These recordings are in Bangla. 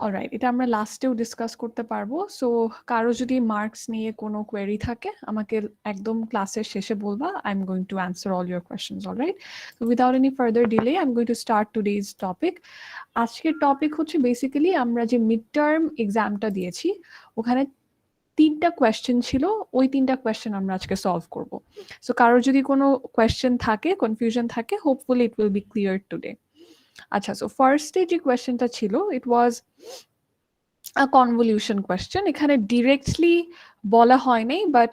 অলরাইট, এটা আমরা লাস্টেও ডিসকাস করতে পারবো। সো কারো যদি মার্কস নিয়ে কোনো কোয়েরি থাকে আমাকে একদম ক্লাসের শেষে বলবা। I am going to answer all your questions. Alright, so without any further delay I am going to start today's topic. আজকের টপিক হচ্ছে বেসিক্যালি আমরা যে মিড টার্ম এক্সামটা দিয়েছি ওখানে 3টা কোয়েশ্চেন ছিল, ওই 3টা কোয়েশ্চেন আমরা আজকে সলভ করব। সো কারোর যদি কোনো কোয়েশ্চেন থাকে, কনফিউশন থাকে, hopefully it will be clear today. আচ্ছা, সো ফার্স্টে যে কোয়েশ্চেনটা ছিল ইট ওয়াজ আ কনভলিউশন কোয়েশ্চেন। এখানে ডিরেক্টলি বলা হয় নাই, বাট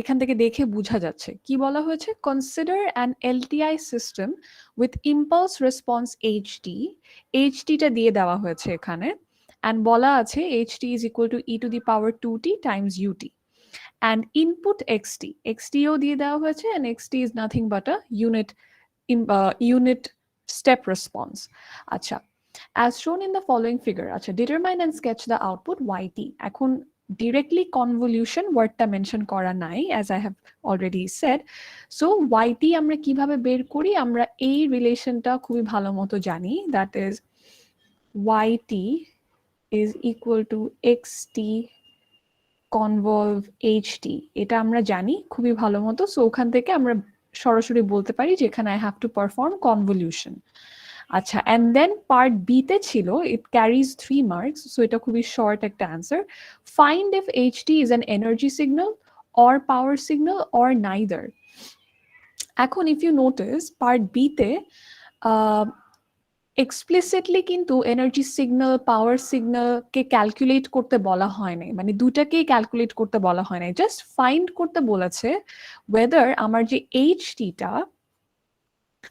এখান থেকে দেখে বোঝা যাচ্ছে কি বলা হয়েছে। Consider an LTI system with impulse response HT. এইচটিটা দিয়ে দেওয়া হয়েছে এখানে, অ্যান্ড বলা আছে HT is equal to e to the power 2t times UT, and input XT, এক্সটিও দিয়ে দেওয়া হয়েছে, and XT is nothing but a unit step response. আচ্ছা, as shown in the following figure, আচ্ছা, determine and sketch the output yt. এখন directly convolution ওয়ার্ডটা মেনশন করা নাই, as I have already said. So yt আমরা কিভাবে বের করি, আমরা এই রিলেশনটা খুবই ভালো মতো জানি, that is yt is equal to xt convolve ht. এটা আমরা জানি খুবই ভালো মতো। সো ওখান থেকে আমরা সরাসরি বলতে পারি যে এখানে I have to perform convolution. আচ্ছা, and then part B তে ছিল it carries 3 marks, so এটা খুবই short একটা answer. Find if HT is an energy signal or power signal or neither. এখন if you notice part B তে এক্সপ্লিসিটলি কিন্তু এনার্জি সিগন্যাল, পাওয়ার সিগন্যালকে ক্যালকুলেট করতে বলা হয় নাই, মানে দুটাকেই ক্যালকুলেট করতে বলা হয় নাই, জাস্ট ফাইন্ড করতে বলেছে ওয়েদার আমার যে এইচটিটা,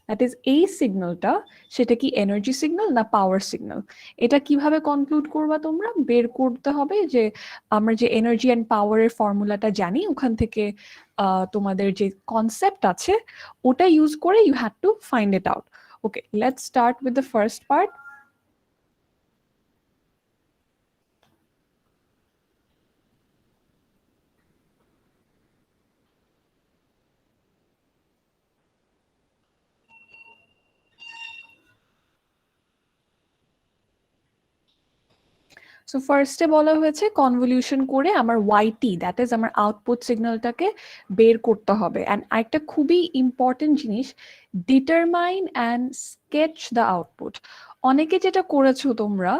দ্যাট ইজ এই সিগন্যালটা, সেটা কি এনার্জি সিগন্যাল না পাওয়ার সিগন্যাল। এটা কিভাবে কনক্লুড করবা তোমরা, বের করতে হবে যে আমরা যে এনার্জি অ্যান্ড পাওয়ারের ফর্মুলাটা জানি ওখান থেকে তোমাদের যে কনসেপ্ট আছে ওটা ইউজ করে you have to find it out. Okay, let's start with the first part. So ফার্স্টে বলা হয়েছে কনভলিউশন করে আমার ওয়াইটি, দ্যাট ইজ আমার আউটপুট সিগন্যালটাকে বের করতে হবে। অ্যান্ড আরেকটা খুবই ইম্পর্টেন্ট জিনিস, determine and sketch the output. অনেকে যেটা করেছো তোমরা,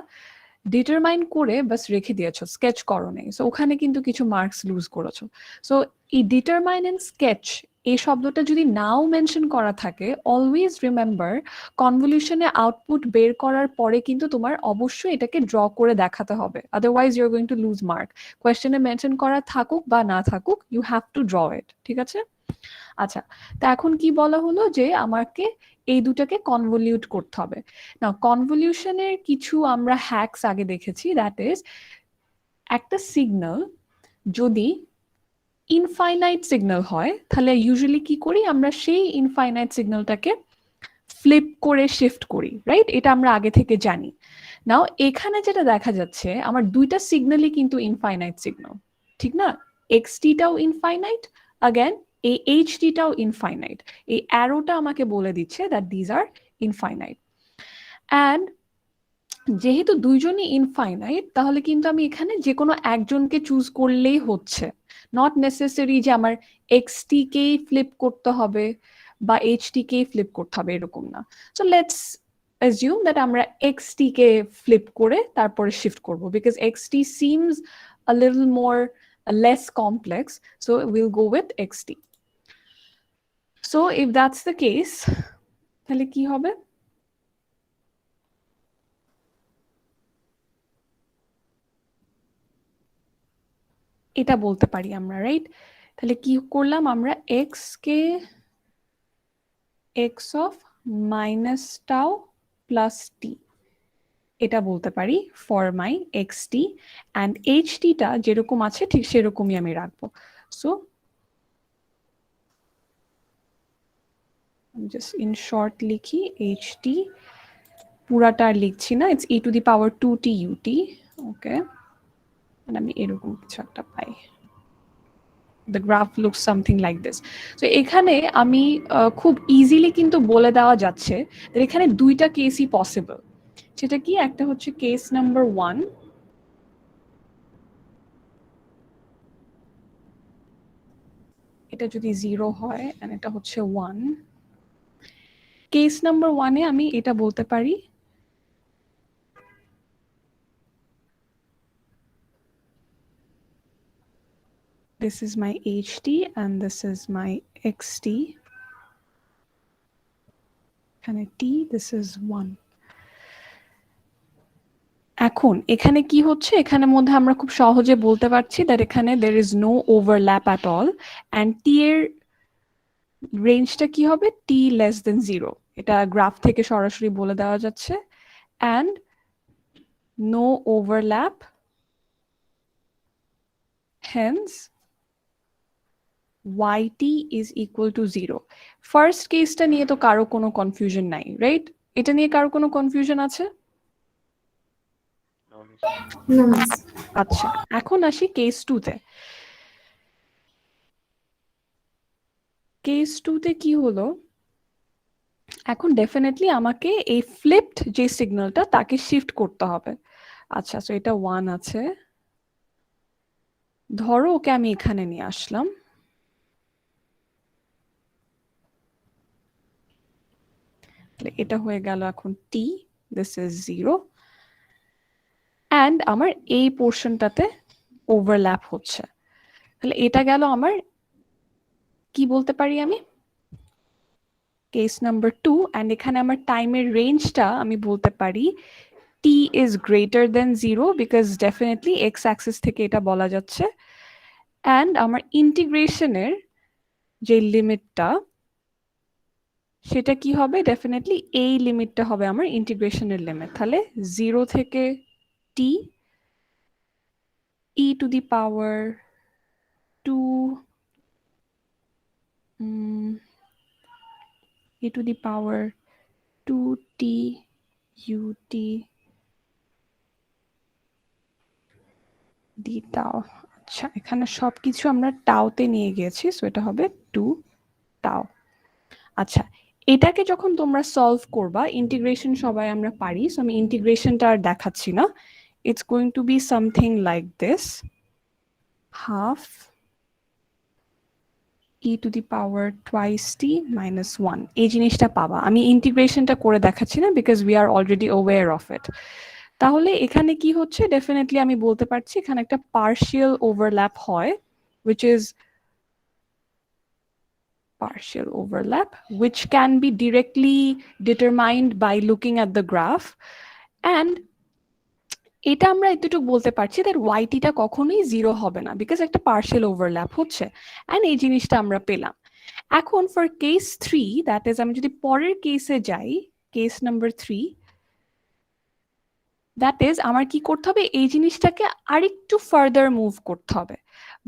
ডিটারমাইন করে বাস রেখে দিয়েছো, স্কেচ করো নাই, সো ওখানে কিন্তু কিছু মার্কস লুজ করেছো। সো এই ডিটারমাইন অ্যান্ড স্কেচ এই শব্দটা যদি নাও মেনশন করা থাকে, অলওয়েজ রিমেম্বার কনভলিউশনে আউটপুট বের করার পরে কিন্তু তোমার অবশ্যই এটাকে ড্র করে দেখাতে হবে, otherwise you are going to lose mark. কোয়েশ্চেনে মেনশন করা থাকুক বা না থাকুক, you have to draw it, ঠিক আছে? আচ্ছা, তা এখন কি বলা হলো যে আমাকে এই দুটাকে কনভলিউট করতে হবে। না, কনভলিউশনের কিছু আমরা হ্যাকস আগে দেখেছি, দ্যাট ইজ একটা সিগন্যাল যদি ইনফাইনাইট সিগন্যাল হয় তাহলে ইউজুয়ালি কি করি আমরা, সেই ইনফাইনাইট সিগন্যালটাকে ফ্লিপ করে শিফট করি, রাইট? এটা আমরা আগে থেকে জানি। নাও এখানে যেটা দেখা যাচ্ছে আমার দুইটা সিগন্যালই কিন্তু ইনফাইনাইট সিগন্যাল, ঠিক না? এক্সটিটাও ইনফাইনাইট, अगेन এই এইচটিটাও ইনফাইনাইট। এই অ্যারোটা আমাকে বলে দিচ্ছে that these are infinite. And যেহেতু দুইজনই ইনফাইনাইট তাহলে কিন্তু আমি এখানে যে কোনো একজনকে চুজ করলেই হচ্ছে, নট নেসেসারি যে আমার এক্সটি কেই ফ্লিপ করতে হবে বা এইচটি কেই ফ্লিপ করতে হবে, এরকম না। সো লেটস assume that আমরা xt কে ফ্লিপ করে তারপরে শিফট করব, because xt seems a little more less complex, so we'll go with xt. So if that's the case, তাহলে কি হবে? এটা বলতে পারি আমরা, রাইট? তাহলে কি করলাম আমরা, x K x of minus tau plus t এটা বলতে পারি for my xt, and ht টা যেরকম আছে ঠিক সেরকমই আমি রাখবো। সো জাস্ট ইন শর্ট লিখি ht, পুরাটা আর লিখছি না, it's e to the power 2t ut, ওকে? আমি এরকম কিছু একটা পাই, the graph looks something like this. So এখানে আমি খুব ইজিলি কিন্তু বলে দেওয়া যাচ্ছে এখানে দুইটা কেসই পসিবল। সেটা কি, একটা হচ্ছে কেস নাম্বার 1, এটা যদি 0 হয় and এটা হচ্ছে 1, কেস নাম্বার 1 এ আমি এটা বলতে পারি this is my ht and this is my xt, এখানে t, this is 1. এখন এখানে কি হচ্ছে, এখানে মধ্যে আমরা খুব সহজে বলতে পারছি that এখানে there is no overlap at all and t এর রেঞ্জটা কি হবে, t less than 0, এটা গ্রাফ থেকে সরাসরি বলে দেওয়া যাচ্ছে, and no overlap, hence yt is equal to 0. First কেসটা নিয়ে তো কারো কোনো কনফিউশন নাই, রাইট? এটা নিয়ে কারো কোনো কনফিউশন আছে? আচ্ছা, এখন আসি কেস 2 তে। কেস 2 তে কি হলো, এখন ডেফিনেটলি আমাকে এই ফ্লিপড যে সিগন্যালটা তাকে শিফট করতে হবে। আচ্ছা, সো এটা 1 আছে, ধরো ওকে আমি এখানে নিয়ে আসলাম, এটা হয়ে গেল এখন t, this is 0, and আমার এই পোর্শনটাতে ওভারল্যাপ হচ্ছে, তাহলে এটা গেল আমার, কি বলতে পারি আমি, কেস নাম্বার 2, and এখানে আমার টাইমের রেঞ্জটা আমি বলতে পারি t is greater than 0 because definitely x axis থেকে এটা বলা যাচ্ছে, and আমার ইন্টিগ্রেশনের যে লিমিটটা সেটা কি হবে, ডেফিনেটলি এই লিমিটটা হবে আমার ইন্টিগ্রেশনের লিমিট, তাহলে 0 থেকে t e to the power 2 e to the power 2t ut d tau. আচ্ছা, এখানে সবকিছু আমরা টাওতে নিয়ে গিয়েছি, সো এটা হবে 2 টাও। আচ্ছা, এটাকে যখন তোমরা সলভ করবা, ইন্টিগ্রেশন সবাই আমরা পারি, সো আমি ইন্টিগ্রেশনটা আর দেখাচ্ছি না, it's going to be something like this, half e to the power twice t minus 1, এই জিনিসটা পাবা। আমি ইন্টিগ্রেশনটা করে দেখাচ্ছি না because we are already aware of it. তাহলে এখানে কি হচ্ছে, ডেফিনেটলি আমি বলতে পারছি এখানে একটা পার্শিয়াল ওভারল্যাপ হয়, which is partial overlap, which can be directly determined by looking at the graph, and এটা আমরা এতটুকু বলতে পারছি that yt টা কখনোই 0 হবে না বিকজ একটা পার্শিয়াল ওভারল্যাপ হচ্ছে, and এই জিনিসটা আমরা পেলাম। এখন ফর কেস 3, দ্যাট ইজ আমি যদি পরের কেসে যাই, কেস নাম্বার 3, দ্যাট ইজ আমার কি করতে হবে, এই জিনিসটাকে আরেকটু ফার্দার মুভ করতে হবে,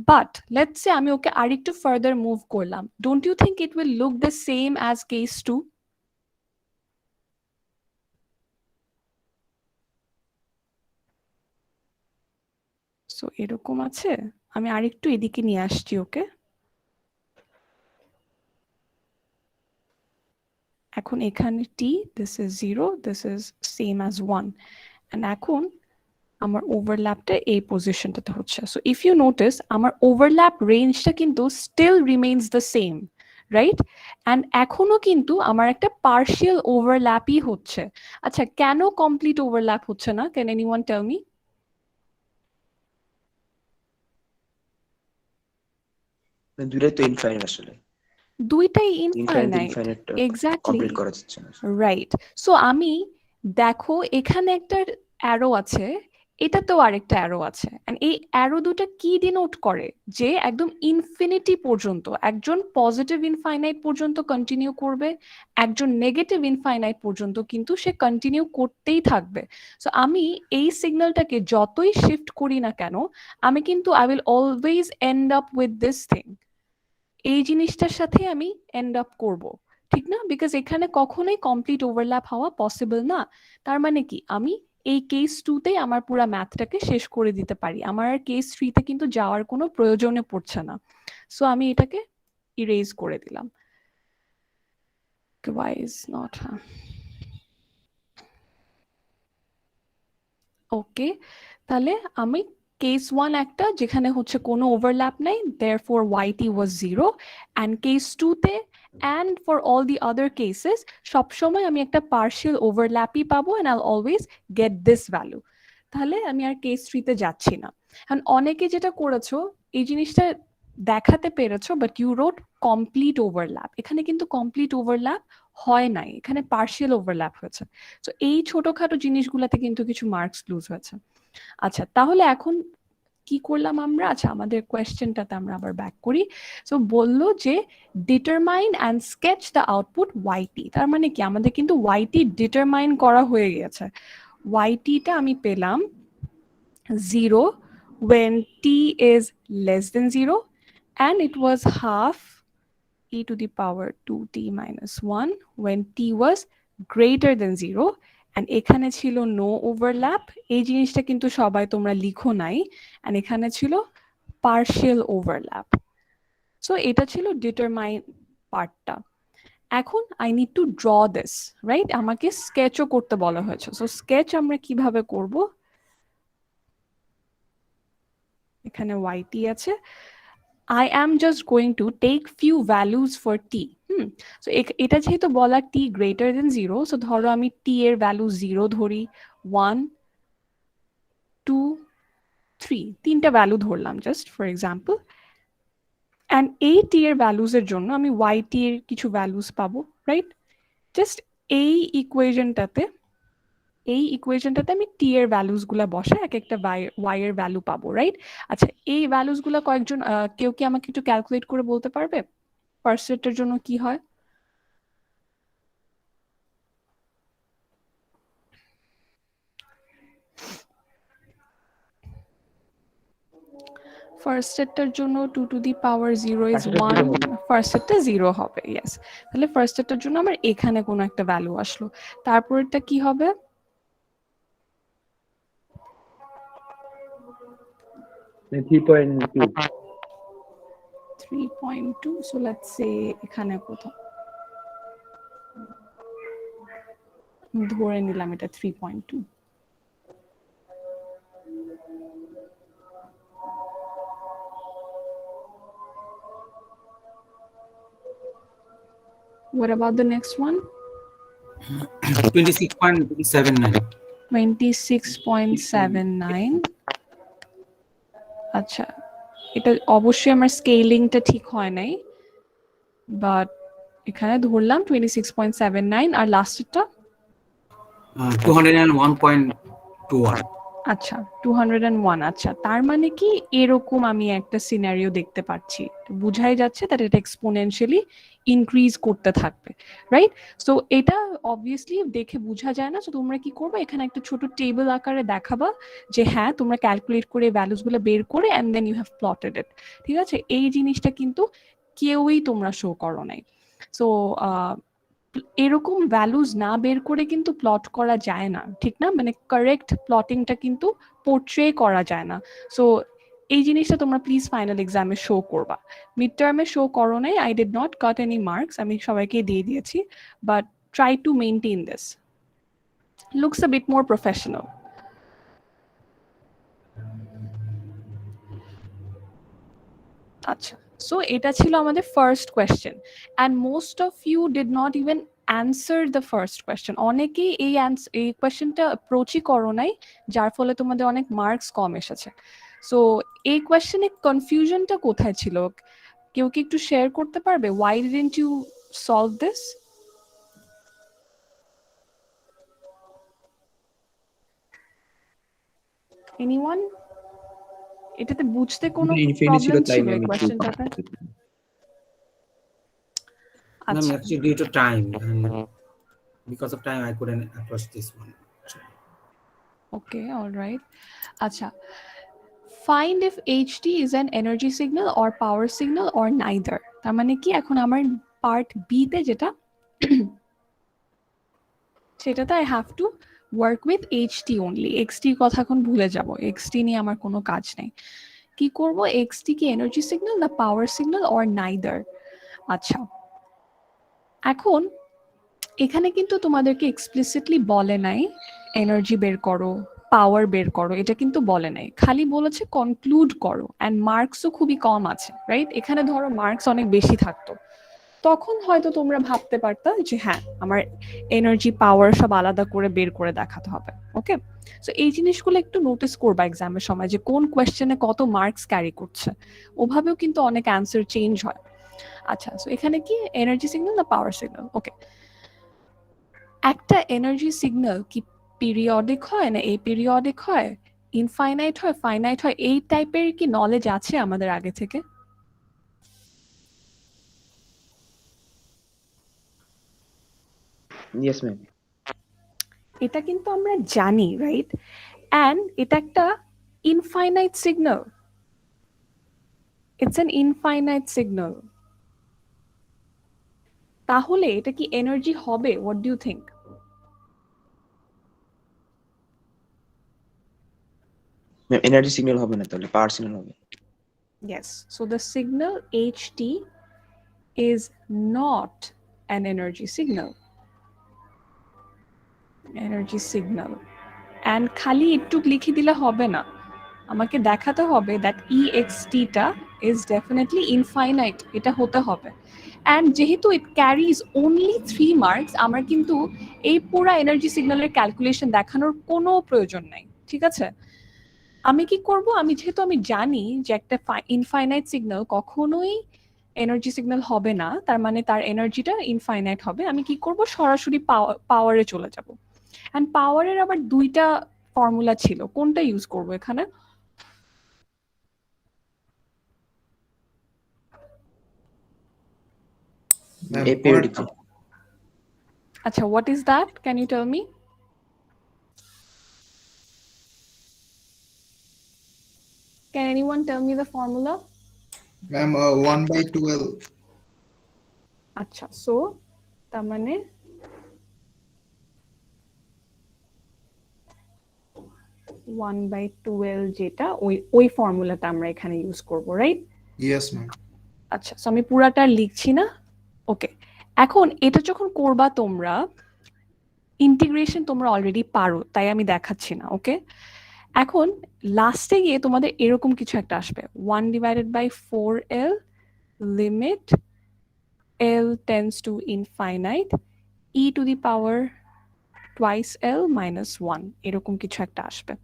বাট লেটস সে আমি ওকে আরেকটু ফার্দার মুভ করলাম, don't you think it will look the same as case 2? So এরকম আছে, আমি আরেকটু এদিকে নিয়ে আসছি ওকে, এখন এখানে t, this is 0, this is same as 1, and এখন আমার ওভারল্যাপটা এই পজিশনটাতে হচ্ছে। সো ইফ ইউ নোটিস আমার ওভারল্যাপ রেঞ্জটা কিন্তু still remains the same, right? And এখনো কিন্তু আমার একটা পার্শিয়াল ওভারল্যাপই হচ্ছে। আচ্ছা, কেন কমপ্লিট ওভারল্যাপ হচ্ছে না? Can anyone tell me? দুইটাই তো ইনফাইনাইট আসলে, দুইটাই ইনফাইনাইট ইনফাইনাইট, এক্স্যাক্টলি, কমপ্লিট করা যাচ্ছে না। রাইট। সো আমি, দেখো এখানে একটা অ্যারো আছে, এটাতেও আরেকটা অ্যারো আছে, and এই অ্যারো দুটো কি ডিনোট করে, যে একদম ইনফিনিটি পর্যন্ত একজন পজিটিভ ইনফাইনাইট পর্যন্ত কন্টিনিউ করবে, একজন নেগেটিভ ইনফাইনাইট পর্যন্ত কিন্তু সে কন্টিনিউ করতেই থাকবে। সো আমি এই সিগন্যালটাকে যতই শিফট করি না কেন, আমি কিন্তু I will always end up with this thing, এই জিনিসটার সাথে আমি এন্ড আপ করব, ঠিক না? বিকজ এখানে কখনোই কমপ্লিট ওভারল্যাপ হওয়া পসিবল না। তার মানে কি, আমি এই কেস 2তে আমার পুরো ম্যাথটাকে শেষ করে দিতে পারি, আমার আর কেস 3তে কিন্তু যাওয়ার কোনো প্রয়োজনে পড়ছে না। সো আমি এটাকে ইরেজ করে দিলাম। Why is not, ওকে, তাহলে আমি কেস 1 একটা যেখানে হচ্ছে কোনো ওভারল্যাপ নাই, therefore yt was 0, and case 2 তে and for all the other cases সবসময় আমি একটা পার্শিয়াল ওভারল্যাপই পাবো and I'll always get this value। তাহলে আমি আর কেস 3 তে যাচ্ছি না। এখন অনেকে যেটা করেছো এই জিনিসটা দেখাতে পেরেছো, বাট ইউ রোট কমপ্লিট ওভারল্যাপ। এখানে কিন্তু কমপ্লিট ওভারল্যাপ হয় নাই, এখানে পার্শিয়াল ওভারল্যাপ হয়েছে। তো এই ছোটখাটো জিনিসগুলোতে কিন্তু কিছু মার্কস লুজ হয়েছে। আচ্ছা, তাহলে এখন কি করলাম আমরা? আচ্ছা, আমাদের কোয়েশ্চেনটাতে আমরা আবার ব্যাক করি। সো বললো যে determine and sketch the output YT. তার মানে কি আমাদের কিন্তু ওয়াইটি ডিটারমাইন করা হয়ে গেছে। ওয়াইটিটা আমি পেলাম 0 when t is less than 0 and it was half e to the power 2t minus 1 when t was greater than 0, and এখানে ছিল নো ওভারল্যাপ। এই জিনিসটা কিন্তু সবাই তোমরা লিখো নাই, and এখানে ছিল পার্শিয়াল ওভারল্যাপ। সো এটা ছিল ডিটারমাইন পার্টটা। এখন I need to draw this, right? আমাকে স্কেচও করতে বলা হয়েছে। সো স্কেচ আমরা কিভাবে করব? এখানে yt আছে, I am just going to take few values for t. So এটা যেহেতু বলা t greater than 0, so ধরো আমি t এর ভ্যালু 0 ধরি, 1 2 3 তিনটা ভ্যালু ধরলাম জাস্ট ফর এক্সাম্পল, and এই t এর ভ্যালুস এর জন্য আমি yt এর কিছু ভ্যালুস পাবো, রাইট? জাস্ট এই ইকুয়েশনটাতে আমি t এর ভ্যালুস গুলা বসে এক একটা y এর ভ্যালু পাবো, রাইট? আচ্ছা, এই ভ্যালুস গুলা কয়েকজন কেউ কি আমাকে একটু ক্যালকুলেট করে বলতে পারবে ফার্স্ট সেটের জন্য কি হয়? ফার্স্ট সেটটার জন্য 2 two the power 0 is 1, first সেটটা 0 হবে। ইয়েস, তাহলে ফার্স্ট সেটটার জন্য আমার এখানে কোনো একটা ভ্যালু আসলো। তারপরটা কি হবে? 3.2, so let's say এখানে কোথাও ধরে নিলাম এটা 3.2। What about the next one? 26.79. 26.79। আচ্ছা, এটা অবশ্যই আমার স্কেলিংটা ঠিক হয় নাই, বাট এখানে ধরলাম 26.79। আর লাস্টেরটা 201.21. আচ্ছা 201। আচ্ছা, তার মানে কি এরকম আমি একটা সিনারিও দেখতে পাচ্ছি, বুঝাই যাচ্ছে that এটা এক্সপোনেনশিয়ালি ইনক্রিজ করতে থাকবে, রাইট? সো এটা অবভিয়াসলি দেখে বোঝা যায় না। সো তোমরা কি করবে, এখানে একটা ছোট টেবিল আকারে দেখাবা যে হ্যাঁ তোমরা ক্যালকুলেট করে ভ্যালুস গুলো বের করে and then you have plotted it, ঠিক আছে? এই জিনিসটা কিন্তু কেউই তোমরা শো করো নাই। সো এরকম ভ্যালুস না বের করে কিন্তু প্লট করা যায় না, ঠিক না? মানে কারেক্ট প্লটিংটা কিন্তু পোর্ট্রে করা যায় না। সো এই জিনিসটা তোমরা প্লিজ ফাইনাল এক্সামে শো করবা। মিড টার্মে শো করো নাই, I did not cut any marks, আমি সবাইকে দিয়ে দিয়েছি, but try to maintain this, looks a bit more professional. আচ্ছা, সো এটা ছিল আমাদের first question, and most of you did not even answer the first question. অনেকেই এই কোয়েশ্চেনটা অ্যাপ্রোচই করো নাই, যার ফলে তোমাদের অনেক মার্কস কম এসেছে। সো এই কোয়েশ্চেনে কনফিউশনটা কোথায় ছিল? কেউ কি একটু শেয়ার করতে পারবে? Why didn't you solve this? Anyone? এটাতে বুঝতে কোনো প্রবলেম ছিল এই কোয়েশ্চেনটাতে? Ma'am, actually due to time and because of time I couldn't approach this one. Okay, all right. Acha, find if HT is an energy signal or power signal or neither. তার মানে কি এখন আমার পার্ট বি তে যেটা সেটাতে I have to work with HT only. XT কথা এখন ভুলে যাব, XT নিয়ে আমার কোনো কাজ নেই। কি করব, XT কি এনার্জি সিগন্যাল না পাওয়ার সিগন্যাল or neither? আচ্ছা, এখন এখানে কিন্তু তোমাদেরকে এক্সপ্লিসিটলি বলে নাই এনার্জি বের করো পাওয়ার বের করো, এটা কিন্তু বলে নাই, খালি বলেছে কনক্লুড করো, অ্যান্ড মার্কসও খুবই কম আছে, রাইট? এখানে ধরো মার্কস অনেক বেশি থাকতো, তখন হয়তো তোমরা ভাবতে পারতা যে হ্যাঁ আমার এনার্জি পাওয়ার সব আলাদা করে বের করে দেখাতে হবে। ওকে, সো এই জিনিসগুলো একটু নোটিস করবা এক্সামের সময়, যে কোন কোয়েশ্চেনে কত মার্কস ক্যারি করছে, ওভাবেও কিন্তু অনেক অ্যান্সার চেঞ্জ হয়। আচ্ছা, সো এখানে কি এনার্জি সিগন্যাল না পাওয়ার সিগন্যাল? ওকে, একটা এনার্জি সিগন্যাল কি পিরিয়ডিক হয় না এই পিরিয়ডিক হয়, ইনফাইনাইট হয়, ফাইনাইট হয়, এই টাইপের কি নলেজ আছে আমাদের আগে থেকে? Yes, ma'am. এটা কিন্তু আমরা জানি, রাইট? অ্যান্ড এটা একটা infinite signal, it's an infinite signal. তাহলে এটা কি এনার্জি হবে? What do you think? Ma'am, energy signal হবে না, তাহলে power signal হবে। Yes, so the signal HT is not an energy signal, energy signal। and খালি একটু লিখে দিলে হবে না, আমাকে দেখাতে হবে that EXT টা is definitely infinite, এটা হতে হবে। and যেহেতু it carries only 3 marks, আমার কিন্তু এই পুরো এনার্জি সিগন্যালের ক্যালকুলেশন দেখানোর কোনো প্রয়োজন নাই, ঠিক আছে? আমি কি করব, আমি যেহেতু আমি জানি যে একটা ইনফাইনাইট সিগন্যাল কখনোই এনার্জি সিগন্যাল হবে না, তার মানে তার এনার্জিটা ইনফাইনাইট হবে, আমি কি করব, সরাসরি পাওয়ারে চলে যাব। এন্ড পাওয়ারের আবার দুইটা ফর্মুলা ছিল, কোনটা ইউজ করব এখানে? Aperiodic। আচ্ছা, what is that? Can you tell me? Can anyone tell me the formula? Ma'am, 1/12. আচ্ছা, সো তার মানে 1/12 যেটা, ওই ফর্মুলাটা আমরা এখানে ইউজ করব, রাইট? Yes, ma'am. আচ্ছা, সো আমি পুরাটা লিখছি না। ওকে, এখন এটা যখন করবা তোমরা, ইন্টিগ্রেশন তোমরা অলরেডি পারো, তাই আমি দেখাচ্ছি না। ওকে, এখন লাস্টে গিয়ে তোমাদের এরকম কিছু একটা আসবে, 1/4L limit L tends to infinite e to the power twice L minus 1, এরকম কিছু একটা আসবে।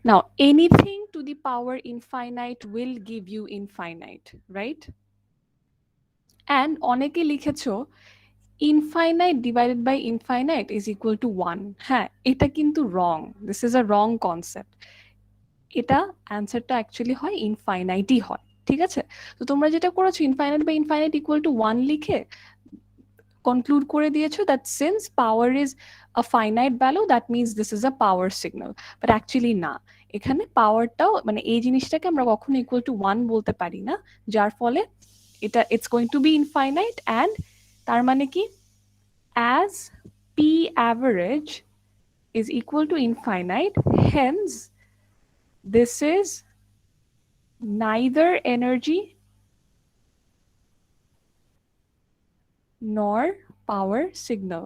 Now anything to the power infinite will give you infinite, right? And অনেকে লিখেছো infinite divided by infinite is equal to 1. হ্যাঁ, এটা কিন্তু wrong, this is a wrong concept। এটা অ্যান্সারটা অ্যাকচুয়ালি হয় ইনফাইনাইটই হয়, ঠিক আছে? তো তোমরা যেটা করেছো infinite by infinite equal to 1 লিখে কনক্লুড করে দিয়েছো that since power is a finite value that means this is a power signal, but actually না, এখানে পাওয়ারটাও মানে এই জিনিসটাকে আমরা কখনো ইকুয়াল টু 1 বলতে পারি না, যার ফলে এটা it's going to be infinite। and তার মানে কি, as P average is equal to infinite, hence this is neither energy nor power signal।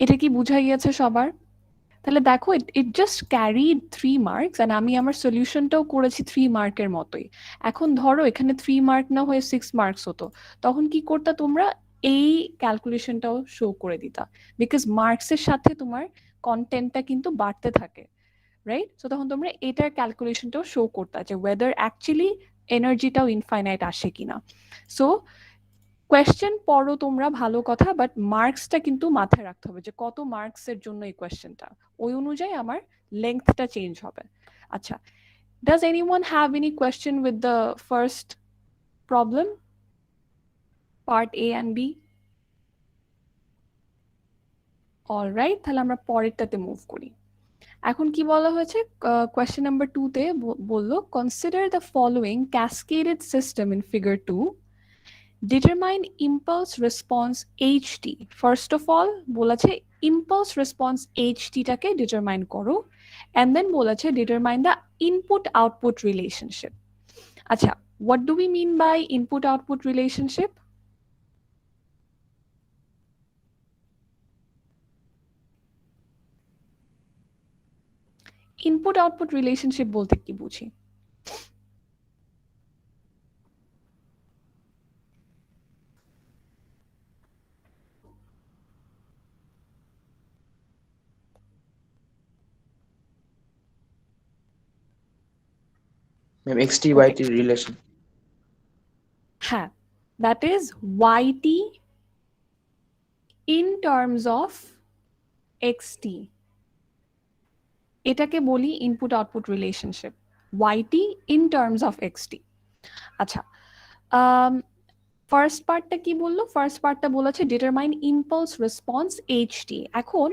এটা কি বুঝা গিয়েছে সবার? তাহলে দেখো it just carried 3 marks and আমি আমার সলিউশনটাও করেছি 3 মার্কের মতোই। এখন ধরো এখানে 3 মার্ক না হয়ে 6 মার্কস হতো, তখন কি করতা তোমরা, এই ক্যালকুলেশনটাও শো করে দিতা, বিকজ মার্কসের সাথে তোমার কন্টেন্টটা কিন্তু বাড়তে থাকে, রাইট? সো তখন তোমরা এটার ক্যালকুলেশনটাও শো করতা যে ওয়েদার অ্যাকচুয়ালি এনার্জিটাও ইনফাইনাইট আসে কিনা। সো কোয়েশ্চেন পড়ো তোমরা ভালো কথা, বাট মার্কসটা কিন্তু মাথায় রাখতে হবে যে কত মার্কসের জন্য এই কোয়েশ্চেনটা, ওই অনুযায়ী আমার লেংথটা চেঞ্জ হবে। আচ্ছা, does anyone have any question with the first problem, part A and B? Alright, তাহলে আমরা পরেরটাতে মুভ করি। এখন কি বলা হয়েছে, কোয়েশ্চেন নাম্বার 2 তে বললো consider the following cascaded system in figure 2, determine impulse response HT। First of all বলেছে impulse response HT টাকে ডিটারমাইন করো, and then বলেছে determine the input output relationship। আচ্ছা, what do we mean by input output relationship? Input output relationship বলতে কি বুঝি? Ma'am xt Okay. yt relation. হ্যাঁ, that is yt in terms of xt, এটাকে বলি input output relationship, yt in terms of xt। আচ্ছা, ফার্স্ট পার্টটা কি বললো? ফার্স্ট পার্টটা বলেছে ডিটারমাইন ইম্পালস রেসপন্স ht। এখন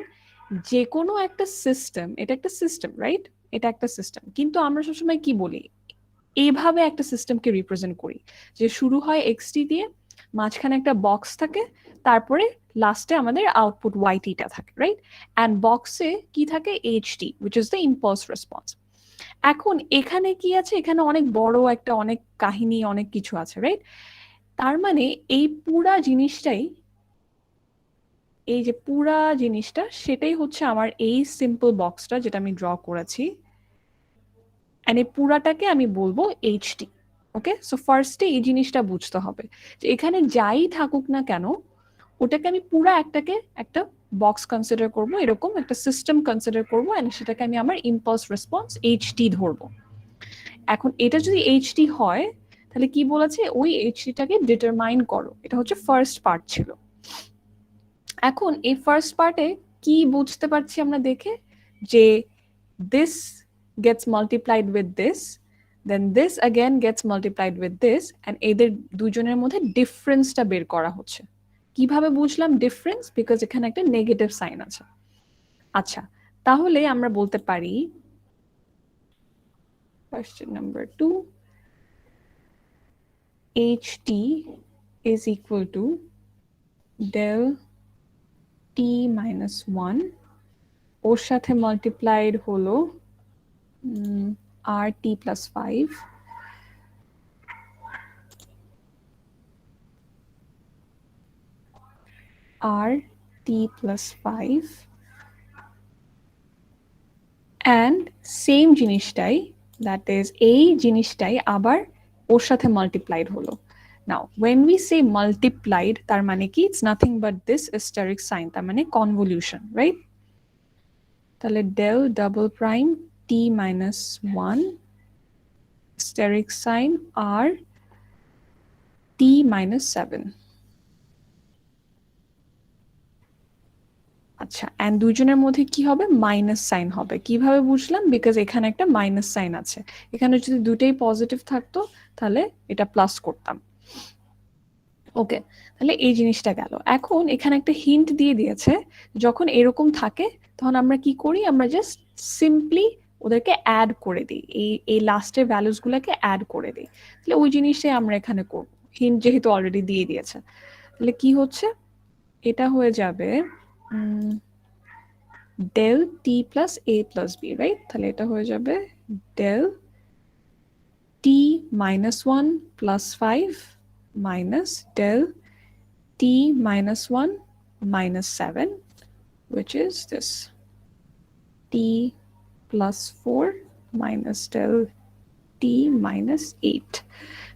যে কোনো একটা সিস্টেম, এটা একটা সিস্টেম, রাইট? এটা একটা সিস্টেম, কিন্তু আমরা সবসময় কি বলি, এইভাবে একটা সিস্টেমকে রিপ্রেজেন্ট করি যে শুরু হয় xt দিয়ে, মাঝখানে একটা বক্স থাকে, তারপরে লাস্টে আমাদের আউটপুট ytটা থাকে, রাইট? অ্যান্ড বক্সে কি থাকে? ht, which is the impulse response। এখন এখানে কি আছে? এখানে অনেক বড় একটা অনেক কাহিনী, অনেক কিছু আছে, রাইট? তার মানে এই পুরা জিনিসটাই, এই যে পুরা জিনিসটা, সেটাই হচ্ছে আমার এই সিম্পল বক্সটা যেটা আমি ড্র করেছি, এন্ড এই পুরাটাকে আমি বলবো ht। ওকে, সো ফার্স্টে এই জিনিসটা বুঝতে হবে যে এখানে যাই থাকুক না কেন, ওটাকে আমি পুরা একটা বক্স কনসিডার করব, এরকম একটা সিস্টেম কনসিডার করব, এন্ড সেটাকে আমি আমার ইম্পালস রেসপন্স ht ধরবো। এখন এটা যদি ht হয়, তাহলে কি বলেছে? ওই htটাকে ডিটারমাইন করো। এটা হচ্ছে ফার্স্ট পার্ট ছিল। এখন এই ফার্স্ট পার্টে কি বুঝতে পারছি আমরা দেখে, যে this gets multiplied with this, then this again gets multiplied with this, and এদের দুজনের মধ্যে ডিফারেন্সটা বের করা হচ্ছে। কিভাবে বুঝলাম ডিফারেন্স? বিকজ এখানে একটা নেগেটিভ সাইন আছে। আচ্ছা, তাহলে আমরা বলতে পারি question number 2, ht is equal to del t minus 1, ওর সাথে মাল্টিপ্লাইড হলো rt plus 5, rt plus 5, and same জিনিসটাই, দ্যাট ইজ এই জিনিসটাই আবার ওর সাথে মাল্টিপ্লাইড হলো। নাও when we say multiplied, তার মানে কি? it's nothing but this asterisk sign, তার মানে convolution, right? তাহলে del double prime t minus 1 asterisk sign r t minus 7। আচ্ছা, এন্ড দুজনের মধ্যে কি হবে? মাইনাস সাইন হবে। কিভাবে বুঝলাম? বিকজ এখানে একটা মাইনাস সাইন আছে। এখানে যদি দুটেই পজিটিভ থাকতো তাহলে এটা প্লাস করতাম। ওকে, তাহলে এই জিনিসটা গেল। এখন এখানে একটা হিন্ট দিয়ে দিয়েছে, যখন এরকম থাকে তখন আমরা কি করি? আমরা জাস্ট সিম্পলি ওদেরকে অ্যাড করে দিই, এই লাস্টের ভ্যালুস গুলোকে অ্যাড করে দিই। তাহলে ওই জিনিসটাই আমরা এখানে করব, হিন্ট যেহেতু অলরেডি দিয়ে দিয়েছে। তাহলে কি হচ্ছে? এটা হয়ে যাবে del t plus a plus b, right? তাহলে এটা হয়ে যাবে del t minus 1 plus 5 minus del t minus 1 minus 7, which is this t plus 4 minus del t minus 8।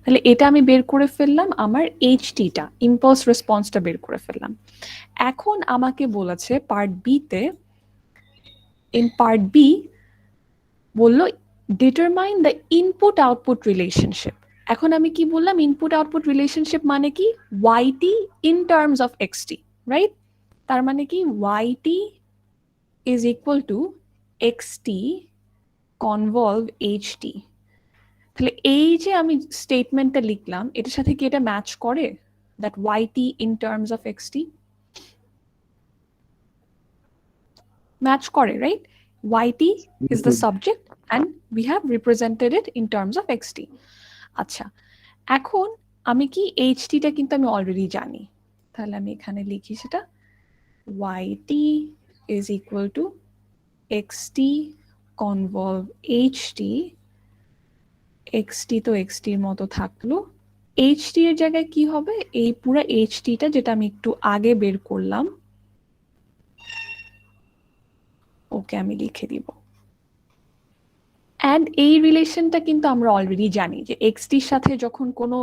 তাহলে এটা আমি বের করে ফেললাম, আমার htটা, ইম্পালস রেসপন্সটা বের করে ফেললাম। এখন আমাকে বলেছে পার্ট বি তে, in part B বললো determine the input output relationship। এখন আমি কি বললাম? input output relationship মানে কি? yt in terms of xt, right? তার মানে কি? yt is equal to xt convolve ht। তাহলে এই যে আমি স্টেটমেন্টটা লিখলাম, এটার সাথে কি এটা ম্যাচ করে? that yt in terms of xt match করে, right? yt is the subject and we have represented it in terms of xt। আচ্ছা, এখন আমি কি htটা কিন্তু আমি অলরেডি জানি, তাহলে আমি এখানে লিখি সেটা yt is equal to xt convolve ht। xt তো xt এর মতো থাকলো, ht এর জায়গায় কি হবে? এই পুরো htটা যেটা আমি একটু আগে বের করলাম, ওকে আমি লিখে দিব অ্যান্ড এই রিলেশনটা কিন্তু আমরা অলরেডি জানি যে এক্সটির সাথে যখন কোনো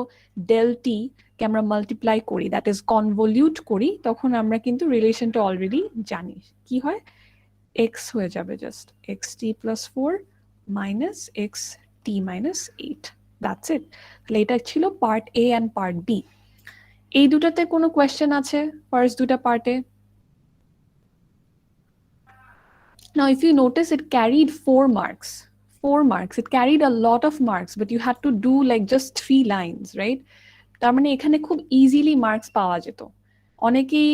ডেলটি কে আমরা মাল্টিপ্লাই করি, দ্যাট ইজ কনভলিউট করি, তখন আমরা কিন্তু রিলেশনটা অলরেডি জানি। কি হয়? এক্স হয়ে যাবে just x T plus 4 minus x T minus 8, that's it. তাহলে এটা ছিল part A and part B. এই দুটাতে কোনো কোয়েশ্চেন আছে ফার্স্ট দুটা পার্টে? Now, if you notice, it carried 4 marks. 4 marks. It carried a lot of marks, but you had to do like just 3 lines, right? তার মানে এখানে খুব ইজিলি মার্কস পাওয়া যেত। অনেকেই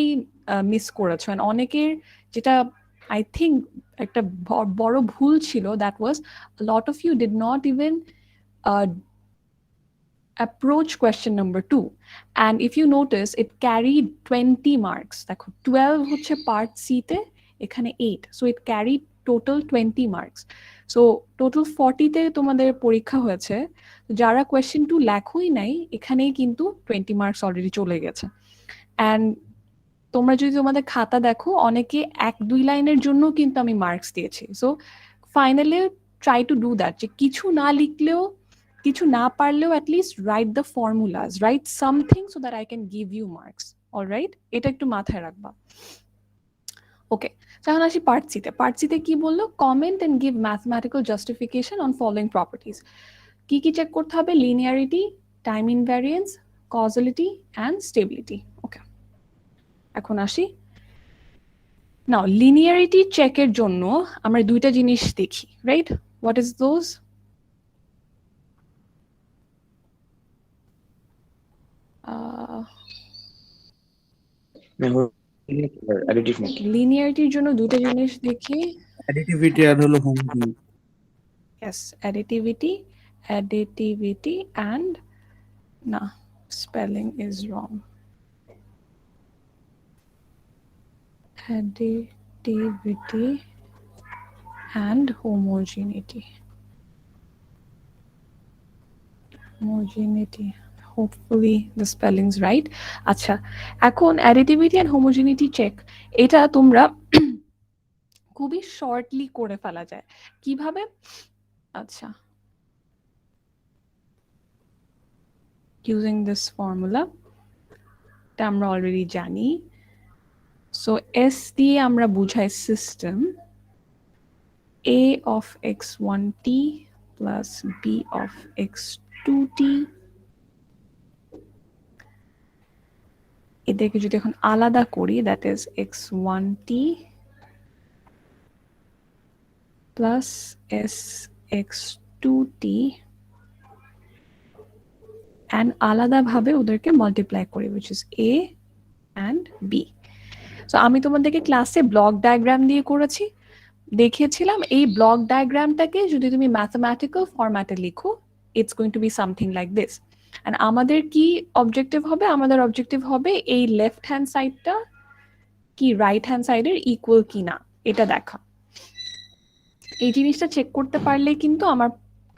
মিস করেছেন, অনেকের যেটা আই থিঙ্ক একটা বড় ভুল ছিল, that was lot of you did not even approach question number 2, and if you notice it carried 20 marks. দেখো 12 হচ্ছে পার্ট সি তে, এখানে 8, so it carried total 20 marks. so total 40 তে তোমাদের পরীক্ষা হয়েছে, যারা question 2 লেখোই নাই এখানেই কিন্তু 20 মার্কস অলরেডি চলে গেছে। and তোমরা যদি তোমাদের খাতা দেখো, অনেকে 1-2 লাইনের জন্য কিন্তু আমি মার্কস দিয়েছি। So finally try to do that, যে কিছু না লিখলেও, কিছু না পারলেও at least write the formulas, write something so that I can give you marks. Alright, এটা একটু মাথায় রাখবা। ওকে, এখন আসি পার্ট সিতে। পার্ট সিতে কি বললো? Comment and give mathematical justification on following properties. কি কি চেক করতে হবে? Linearity, time invariance, causality and stability. Okay, এখন আসি। নাও লিনিয়ারিটি চেকের জন্য আমরা দুইটা জিনিস দেখি, right? What is those? Additive নাকি? লিনিয়ারিটির জন্য দুইটা জিনিস দেখি। অ্যাডিটিভিটি আর হলো homogeneity. Yes, additivity and no, spelling is wrong. Additivity and homogeneity. Hopefully the spelling's right. আচ্ছা, এখন additivity and homogeneity check, এটা তোমরা খুবই শর্টলি করে ফেলা যায়। কিভাবে? আচ্ছা, using this formula টা আমরা অলরেডি জানি। সো এস দিয়ে আমরা বুঝাই system a of x1t plus b of x2t। এদেরকে যদি এখন আলাদা করি, that is x1t plus sx2t, and আলাদাভাবে ওদেরকে মাল্টিপ্লাই করি, which is a and b. So আমি তোমাদেরকে ক্লাসে ব্লক ডায়াগ্রাম দিয়ে করেছি, দেখিয়েছিলাম এই ব্লক ডায়াগ্রামটাকে যদি তুমি ম্যাথমেটিক্যাল ফরম্যাটে লিখো, it's going to be something like this. And আমাদের কি অবজেক্টিভ হবে? আমাদের অবজেক্টিভ হবে এই লেফট হ্যান্ড সাইডটা কি রাইট হ্যান্ড সাইডের ইকুয়াল কি না এটা দেখা। এই জিনিসটা চেক করতে পারলে কিন্তু আমার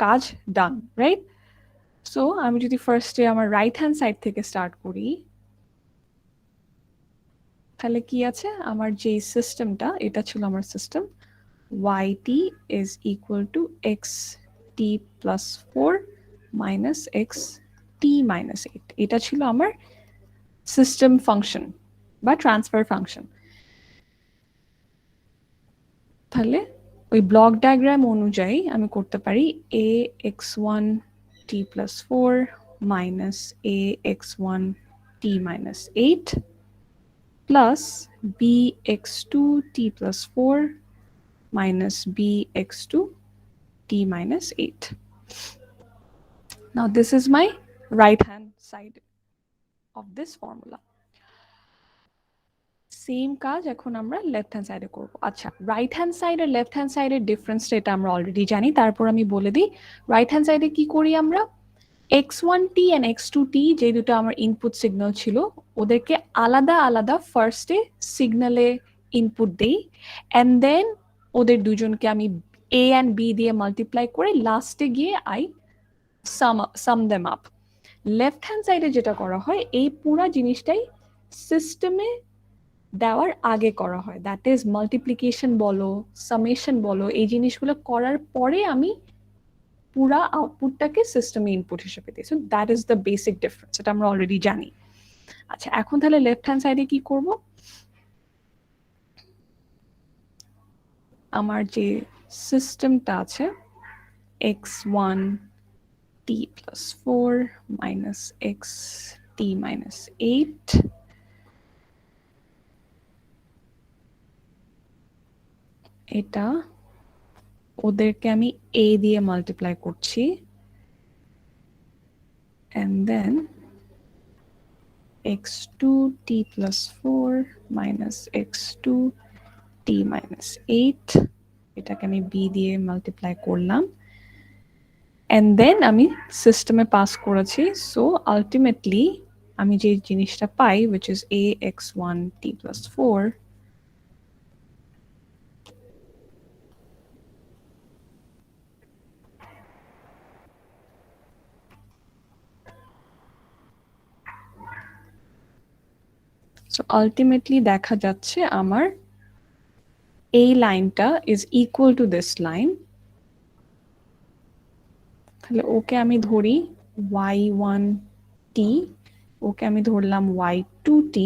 কাজ ডান, রাইট? সো আমি যদি ফার্স্টে আমার রাইট হ্যান্ড সাইড থেকে স্টার্ট করি, তাহলে কি আছে? আমার যে সিস্টেমটা, এটা ছিল আমার system yt is equal to xt plus 4 minus xt minus 8. এটা ছিল আমার সিস্টেম ফাংশন বা ট্রান্সফার ফাংশন। তাহলে ওই ব্লক ডায়াগ্রাম অনুযায়ী আমি করতে পারি a x1 t plus 4 minus a x1 t minus 8 plus b x2 t plus 4 minus b x2 t minus 8. Now this is my right hand side of this formula. Same কাজ এখন আমরা লেফট হ্যান্ড সাইডে করব। আচ্ছা, রাইট হ্যান্ড সাইড আর লেফট হ্যান্ড সাইডের ডিফারেন্সটা এটা আমরা অলরেডি জানি, তারপর আমি বলে দিই। রাইট হ্যান্ড সাইডে কি করি আমরা? x1t and x2t যে দুটো আমার ইনপুট সিগন্যাল ছিল, ওদেরকে আলাদা আলাদা ফার্স্টে সিগন্যালে ইনপুট দেই, অ্যান্ড দেন ওদের দুজনকে আমি a and b দিয়ে মাল্টিপ্লাই করে লাস্টে গিয়ে I some them up. Left hand সাইডে যেটা করা হয়, এই পুরো জিনিসটাই সিস্টেমে দেওয়ার আগে করা হয়, দ্যাট ইজ মাল্টিপ্লিকেশন বলো, সামেশন বলো, এই জিনিসগুলো করার পরে আমি পুরা আউটপুটটাকে সিস্টেমে ইনপুট হিসেবে দিই। So that is the basic difference, এটা আমরা অলরেডি জানি। আচ্ছা, এখন তাহলে লেফট হ্যান্ড সাইডে কি করব? আমার যে সিস্টেমটা আছে x1 t plus 4 minus x t minus 8, এটা ওদেরকে আমি a দিয়ে মাল্টিপ্লাই করছি, and then x2 t plus 4 minus x2 t minus 8, এটাকে আমি b দিয়ে মাল্টিপ্লাই করলাম, and then আমি সিস্টেমে পাস করেছি। সো আলটিমেটলি আমি যে জিনিসটা পাই, which is a x1 t plus 4, so ultimately দেখা যাচ্ছে আমার এই লাইনটা is equal to this line. তাহলে ওকে আমি ধরি y1t, ওকে আমি ধরলাম y2t,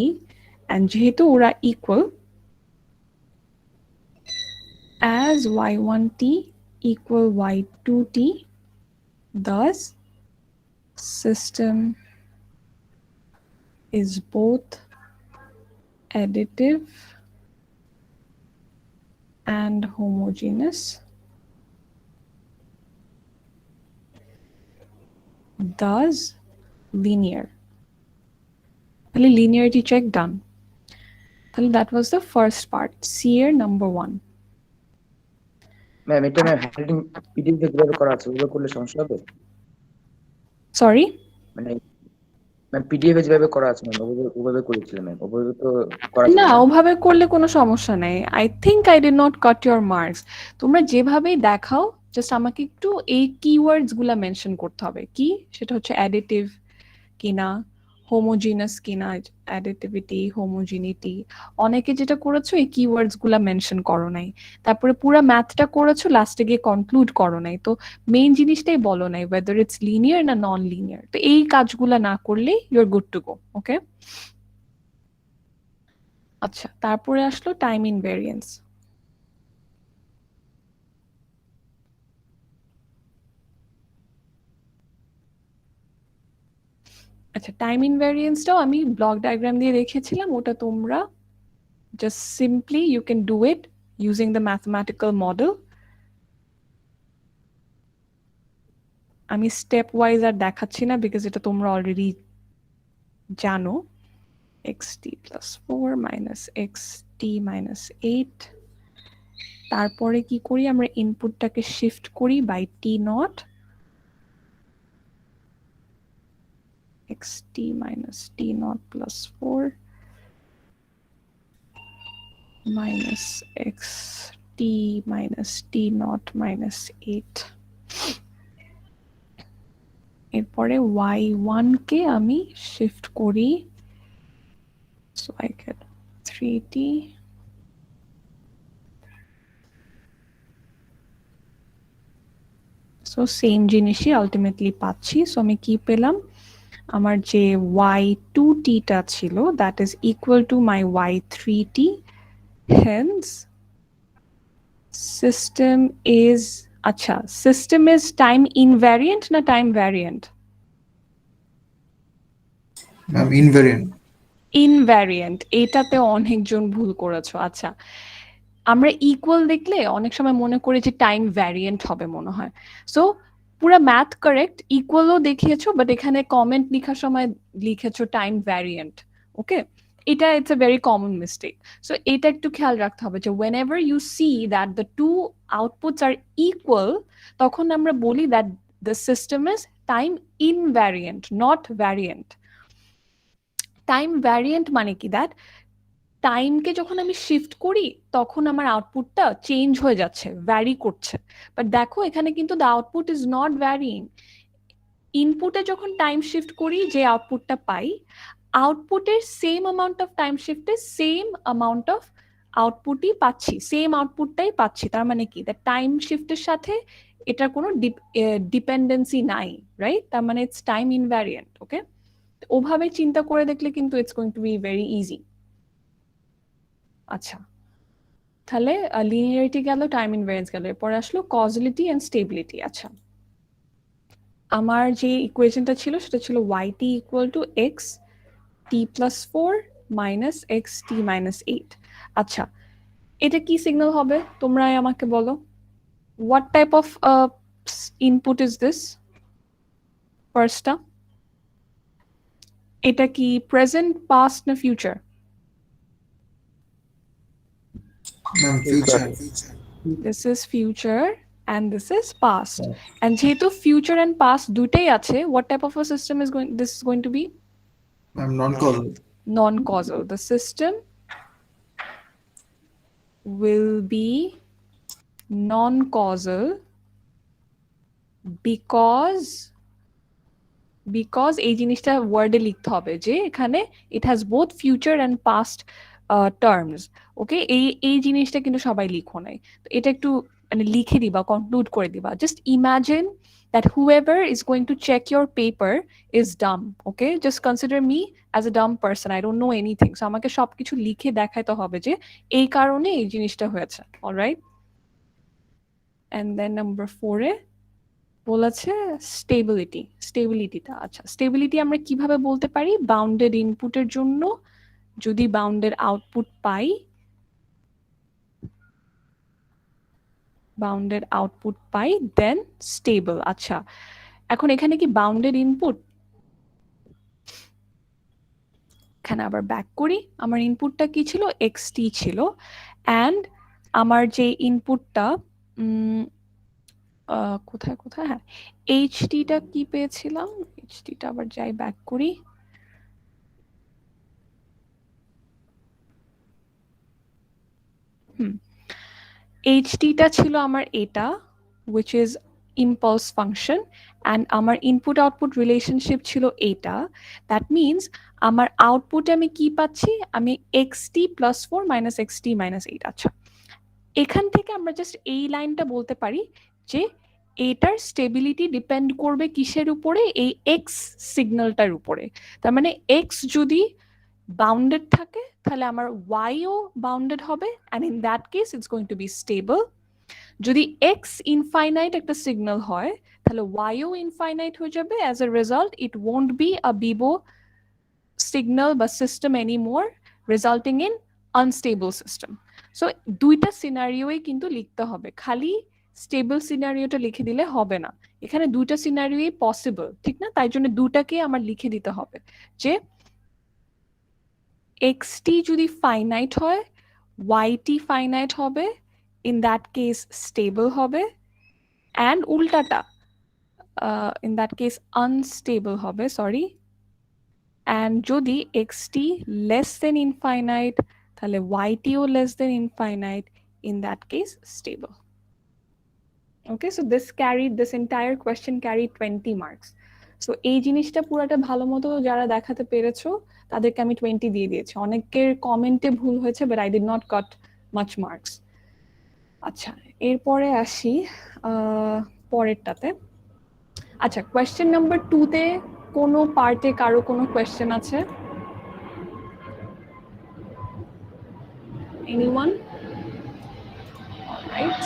and যেহেতু ওরা equal, as y1t equal y2t, thus system is both additive and homogeneous, thus linear. তাহলে linearity check done. তাহলে that was the first part, C এর number 1. ম্যাম এটা ম্যাম হ্যান্ডরাইটিং পিডিএফ এ কিভাবে করা আছে ওগুলো করলে সমস্যা হবে? Sorry? মানে ম্যাম পিডিএফ এ যেভাবে করা আছে ম্যাম ওভাবে করেছিলাম ম্যাম, ওভাবে তো করা না, যাবে না? ওভাবে করলে কোনো সমস্যা নাই। I think I did not cut your marks. তোমরা যেভাবেই দেখাও, জাস্ট আমাকে একটু এই কিওয়ার্ডস গুলা মেনশন করতে হবে। কি সেটা হচ্ছে অ্যাডিটিভ কিনা, হোমোজিনাস কিনা, অ্যাডিটিভিটি, হোমোজিনিটি। অনেকে যেটা করেছো এই কিওয়ার্ডস গুলা মেনশন করো নাই, তারপরে পুরো ম্যাথটা করেছো, লাস্টে গিয়ে কনক্লুড করো নাই। তো মেইন জিনিসটাই বলো নাই, ওয়েদার ইটস লিনিয়ার না নন লিনিয়ার। তো এই কাজগুলা না করলেই you are good to go. Okay, আচ্ছা, তারপরে আসলো টাইম ইনভেরিয়েন্স। আচ্ছা, টাইম ইনভেরিয়েন্সটাও আমি ব্লক ডায়াগ্রাম দিয়ে রেখেছিলাম, ওটা তোমরা just simply you can do it using the mathematical model. আমি স্টেপ ওয়াইজ আর দেখাচ্ছি না, বিকজ এটা তোমরা অলরেডি জানো। xt plus 4 minus xt minus 8, তারপরে কি করি, আমরা ইনপুটটাকে শিফট করি by t naught, xt minus t naught plus 4 minus xt minus t naught minus 8, এরপরে y1 কে আমি শিফট করি, so I get 3t so same জিনিসই আলটিমেটলি পাচ্ছি। সো আমি কি পেলাম, আমার যে y2t টা ছিল that is equal to my y3t, hence system is, আচ্ছা, system is time invariant না time variant? Ma'am, invariant. Invariant, এটাতে অনেকজন ভুল করেছো। আচ্ছা, আমরা ইকুয়াল দেখলে অনেক সময় মনে করি যে টাইম ভ্যারিয়েন্ট হবে মনে হয়। সো পুরো ম্যাথ কারেক্ট, ইকুয়ালও দেখিয়েছো, বাট এখানে কমেন্ট লেখার সময় লিখেছো টাইম ভ্যারিয়েন্ট। ওকে, এটা it's a very common mistake. So এটা একটু খেয়াল রাখতে হবে যে whenever you see that the two outputs are equal, তখন আমরা বলি that the system is time invariant, not variant. Time variant মানে কি, দ্যাট টাইমকে যখন আমি শিফট করি তখন আমার আউটপুটটা চেঞ্জ হয়ে যাচ্ছে, ভ্যারি করছে। বাট দেখো এখানে কিন্তু the output is not varying. ইনপুটে যখন টাইম শিফট করি যে আউটপুটটা পাই, আউটপুটের সেম অ্যামাউন্ট অফ টাইম শিফটে সেম অ্যামাউন্ট অফ আউটপুটই পাচ্ছি, সেম আউটপুটটাই পাচ্ছি, তার মানে কি দ্য টাইম শিফটের সাথে এটার কোনো ডিপেন্ডেন্সি নাই, রাইট? তার মানে ইটস টাইম ইনভ্যারিয়েন্ট। ওকে, ওভাবে চিন্তা করে দেখলে কিন্তু it's going to be very easy. আচ্ছা, তাহলে লিনিয়ারিটি গেল, টাইম ইনভ্যারিয়েন্স গেল, এরপরে আসলো কজলিটি এন্ড স্টেবিলিটি। আচ্ছা, আমার যে ইকুয়েশনটা ছিল সেটা ছিল yt equal to X T plus 4 minus x T minus 8। আচ্ছা, এটা কি সিগন্যাল হবে তোমরা আমাকে বলো? What type of input is this? ফার্স্টটা, এটা কি প্রেজেন্ট, পাস্ট না future? Ma'am, future. This is future and this is past. And যেহেতু future and past দুটেই আছে, what type of a system is going to be? Ma'am, non-causal. Non-causal. The system will be non-causal because এই জিনিসটা ওয়ার্ডে লিখতে হবে যে এখানে it has both future and past terms. ওকে, এই জিনিসটা কিন্তু সবাই লিখো নাই, তো এটা একটু মানে লিখে দিবা, কনক্লুড করে দিবা। Just imagine that whoever is going to check your paper is dumb. Okay, just consider me as a dumb person. I don't know anything, so আমাকে সবকিছু লিখে দেখাইতে হবে যে এই কারণে এই জিনিসটা হয়েছে। অলরাইট, and then number 4 এ বলেছে স্টেবিলিটি। স্টেবিলিটিটা, আচ্ছা, স্টেবিলিটি আমরা কিভাবে বলতে পারি? বাউন্ডেড ইনপুটের জন্য যদি বাউন্ডেড আউটপুট পাই, দেন স্টেবল। আচ্ছা, এখন এখানে কি বাউন্ডেড ইনপুট? এখানে আবার ব্যাক করি, আমার ইনপুটটা কি ছিল? xt ছিল, অ্যান্ড আমার যে ইনপুটটা কোথায় হ্যাঁ, htটা কি পেয়েছিলাম? htটা আবার যাই, ব্যাক করি। htটা ছিল আমার এটা, which is impulse function, and আমার ইনপুট আউটপুট রিলেশনশিপ ছিল এটা। দ্যাট মিনস আমার আউটপুটে আমি কি পাচ্ছি? আমি xt plus 4 minus xt minus 8। আচ্ছা, এখান থেকে আমরা জাস্ট এই লাইনটা বলতে পারি যে এটার স্টেবিলিটি ডিপেন্ড করবে কিসের উপরে? এই এক্স সিগন্যালটার উপরে। তার মানে এক্স যদি বাউন্ডেড থাকে তাহলে আমার ওয়াইও বাউন্ডেড হবে, and in that case it's going to be stable. যদি এক্স ইনফাইনাইট একটা সিগন্যাল হয় তাহলে ওয়াইও ইনফাইনাইট হয়ে যাবে। As a result it won't be a BIBO signal বা system anymore, resulting in unstable system. So দুইটা সিনারিওই কিন্তু লিখতে হবে, খালি স্টেবল সিনারিওটা লিখে দিলে হবে না। এখানে দুইটা সিনারিওই পসিবল, ঠিক না? তাই জন্য দুটাকে আমার লিখে দিতে হবে যে xt যদি ফাইনাইট হয়, yt ফাইনাইট হবে, ইন দ্যাট কেস স্টেবল হবে, অ্যান্ড উল্টাটা ইন দ্যাট কেস আনস্টেবল হবে, সরি। অ্যান্ড যদি xt লেস দেন ইনফাইনাইট তাহলে ytও less than infinite, in that case stable. Okay, so this entire question carried 20 marks. So এই জিনিসটা পুরোটা ভালো মতো যারা দেখাতে পেরেছো তাদেরকে আমি 20 দিয়ে দিয়েছি। অনেকের কমেন্টে ভুল হয়েছে, but I did not got much marks. আচ্ছা, এরপরে আসি পরেরটাতে। আচ্ছা, কোয়েশ্চেন নাম্বার 2 তে কোনো পার্টে কারো কোনো কোয়েশ্চেন আছে? Anyone? All right.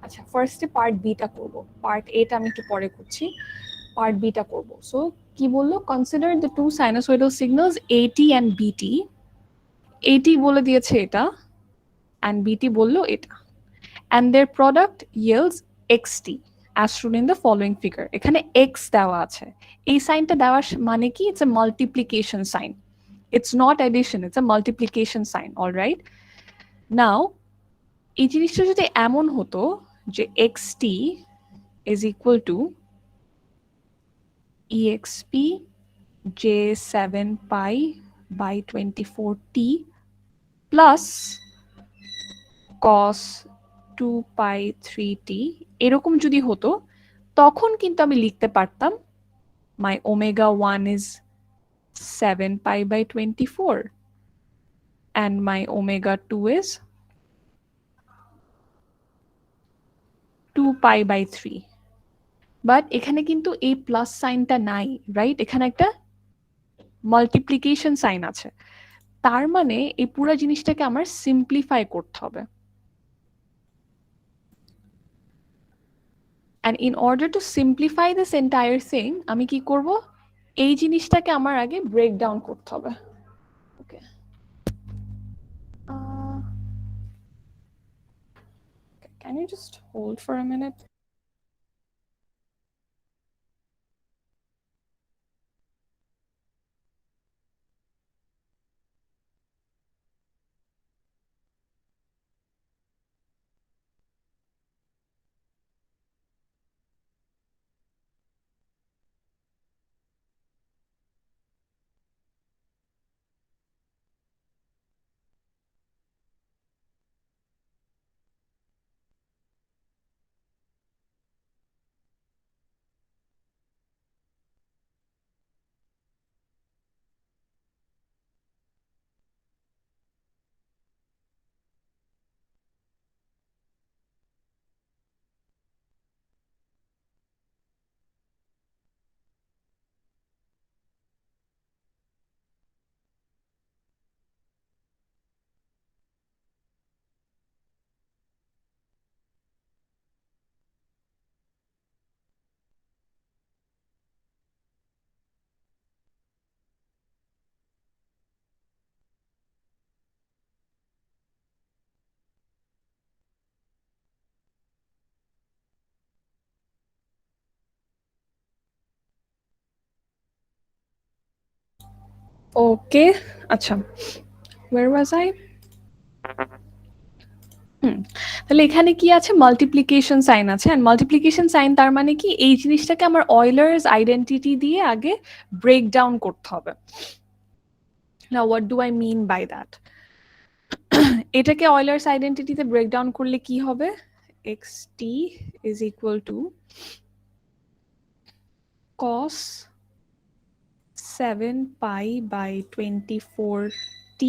আচ্ছা, ফার্স্টে পার্ট বিটা করব, পার্ট এটা আমি একটু পরে করছি, পার্ট বিটা করব। সো কি বললো? Consider the two sinusoidal signals a t and b t. A t বলে দিয়েছে এটা, অ্যান্ড বিটি বললো এটা, and their product yields xt as shown in the following figure. এখানে x দেওয়া আছে, এই সাইনটা দেওয়ার মানে কি? It's a multiplication sign, it's not addition, it's a multiplication sign. Alright, now এই জিনিসটা যদি এমন হতো যে xt is equal to exp j7 pi by 24t plus cos 2 pi 3t, এরকম যদি হতো তখন কিন্তু আমি লিখতে পারতাম my omega 1 is 7 pi by 24 and my omega 2 is 2 pi by 3. But এখানে কিন্তু এই প্লাস সাইনটা নাই, রাইট? এখানে একটা মাল্টিপ্লিকেশন সাইন আছে, তার মানে এই পুরো জিনিসটাকে আমার সিম্পলিফাই করতে হবে। And in order to simplify this entire thing, আমি কি করব? এই জিনিসটাকে আমার আগে ব্রেক ডাউন করতে হবে। ওকে, can you just hold for a minute? ওকে, আচ্ছা, where was I? তাহলে এখানে কি আছে? মাল্টিপ্লিকেশন সাইন আছে, এন্ড মাল্টিপ্লিকেশন সাইন তার মানে কি এই জিনিসটাকে আমার অয়লার্স আইডেন্টিটি দিয়ে আগে ব্রেক ডাউন করতে হবে। Now what do I mean by that? এটাকে অয়লার্স আইডেন্টিটিতে ব্রেক ডাউন করলে কি হবে? xt is equal to cos 7 pi by 24t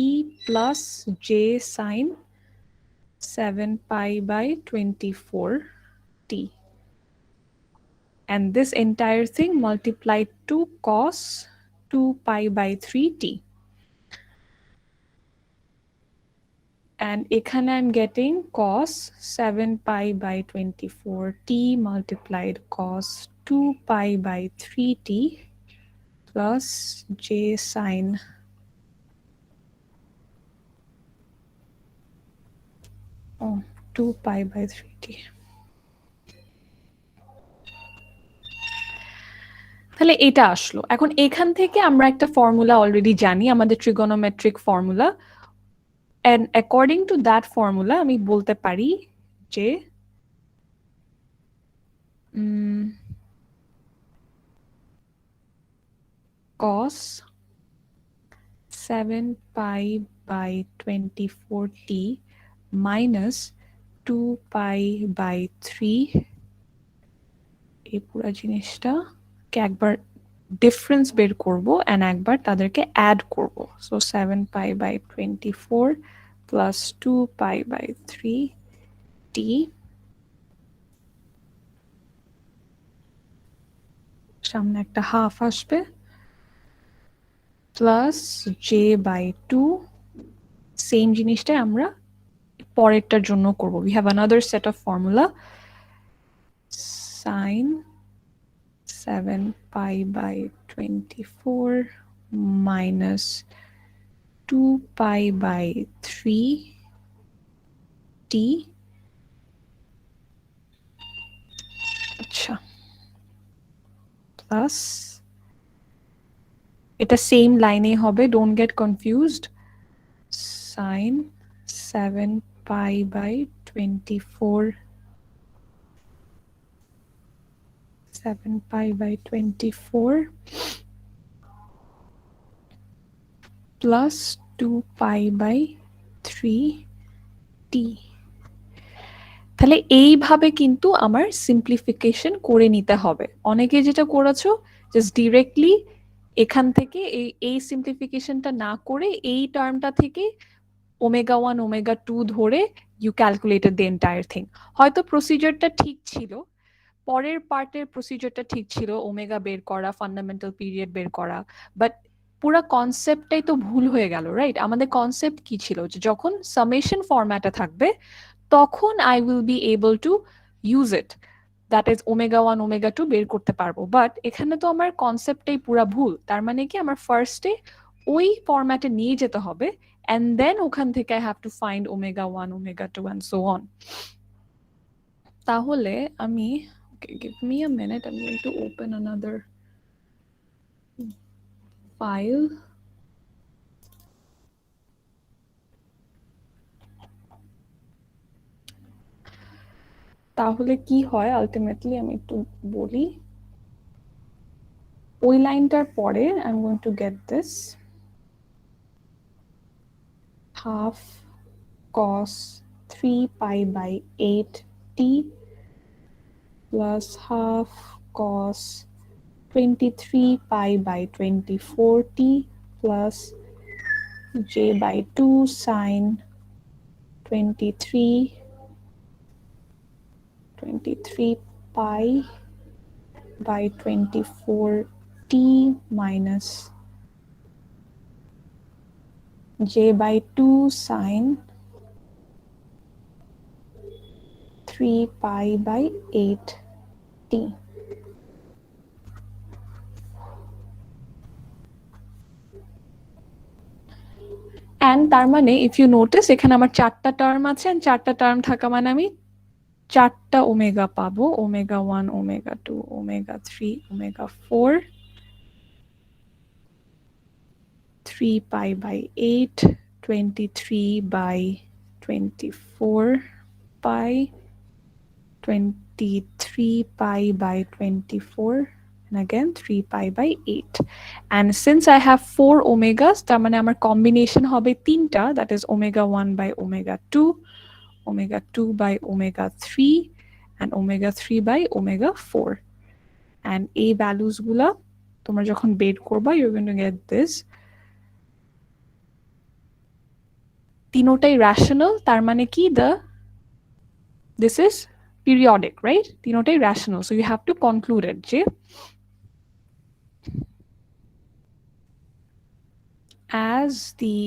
plus j sin 7 pi by 24t, and this entire thing multiplied to cos 2 pi by 3t, and ekhane I'm getting cos 7 pi by 24t multiplied cos 2 pi by 3t plus j sin 2 pi by 3t. তাহলে এটা আসলো। এখন এখান থেকে আমরা একটা ফর্মুলা অলরেডি জানি, আমাদের trigonometric formula, and according to that formula আমি বলতে পারি যে cos 7 pi by 24t minus 2 pi by 3, এই পুরো জিনিসটাকে একবার ডিফারেন্স বের করব and একবার তাদেরকে অ্যাড করব। So 7 pi by 24 plus 2 pi by 3t সামনে একটা হাফ আসবে প্লাস j by 2, সেম জিনিসটা আমরা পরেরটার জন্য করব। we have another set of formula, sin 7 pi by 24 minus 2 pi by 3t, আচ্ছা, প্লাস এটা সেম লাইনে হবে, don't get confused, sin 7 pi by 24 7 pi by 24 plus 2 pi by 3t। তাহলে এইভাবে কিন্তু আমার সিম্পলিফিকেশন করে নিতে হবে। অনেকে যেটা করেছো জাস্ট ডিরেক্টলি এখান থেকে এই সিম্পলিফিকেশনটা না করে এই টার্মটা থেকে ওমেগা 1 ওমেগা 2 ধরে you calculated the entire thing. হয়তো প্রসিজারটা ঠিক ছিল, পরের পার্টের প্রসিজারটা ঠিক ছিল, ওমেগা বের করা, ফান্ডামেন্টাল পিরিয়ড বের করা, বাট পুরো কনসেপ্টটাই তো ভুল হয়ে গেল, রাইট? আমাদের কনসেপ্ট কি ছিল, যে যখন সামেশন ফরম্যাটে থাকবে তখন I will be able to use it, that is omega 1 omega 2 বের করতে পারবো। বাট এখানে তো আমার কনসেপ্টটাই পুরা ভুল, তার মানে কি আমার ফার্স্টে ওই ফরম্যাটে নিয়ে যেতে হবে, and then ওখান থেকে I have to find omega 1 omega 2 and so on. তাহলে আমি, okay, give me a minute, I'm going to open another file. তাহলে কি হয় আলটিমেটলি আমি একটু বলি, ওই লাইনটার পরে I'm going to get this half cos 3 pi by 8t plus half cos 23 pi by 24t plus j by 2 sine 23 pi by 24t minus j by 2 sine 3 pi by 8t. And তার মানে if you notice এখানে আমার চারটা টার্ম আছে, and চারটা টার্ম থাকা মানে আমি চারটা ওমেগা পাবো, omega 1 omega 2 omega 3 omega 4, 3 pi by 8, 23 by 24 pi, 23 pi by 24, and again 3 pi by 8. And since I have 4 omegas, তার মানে আমার combination হবে তিনটা, that is omega 1 by omega 2, omega 2 by omega 3, and omega 3 by omega 4. And এই values গুলা তোমরা যখন বের করবা, you're going to get this. তিনোটাই rational, তার মানে কি this is periodic, right? তিনোটাই rational, so you have to conclude it যে as the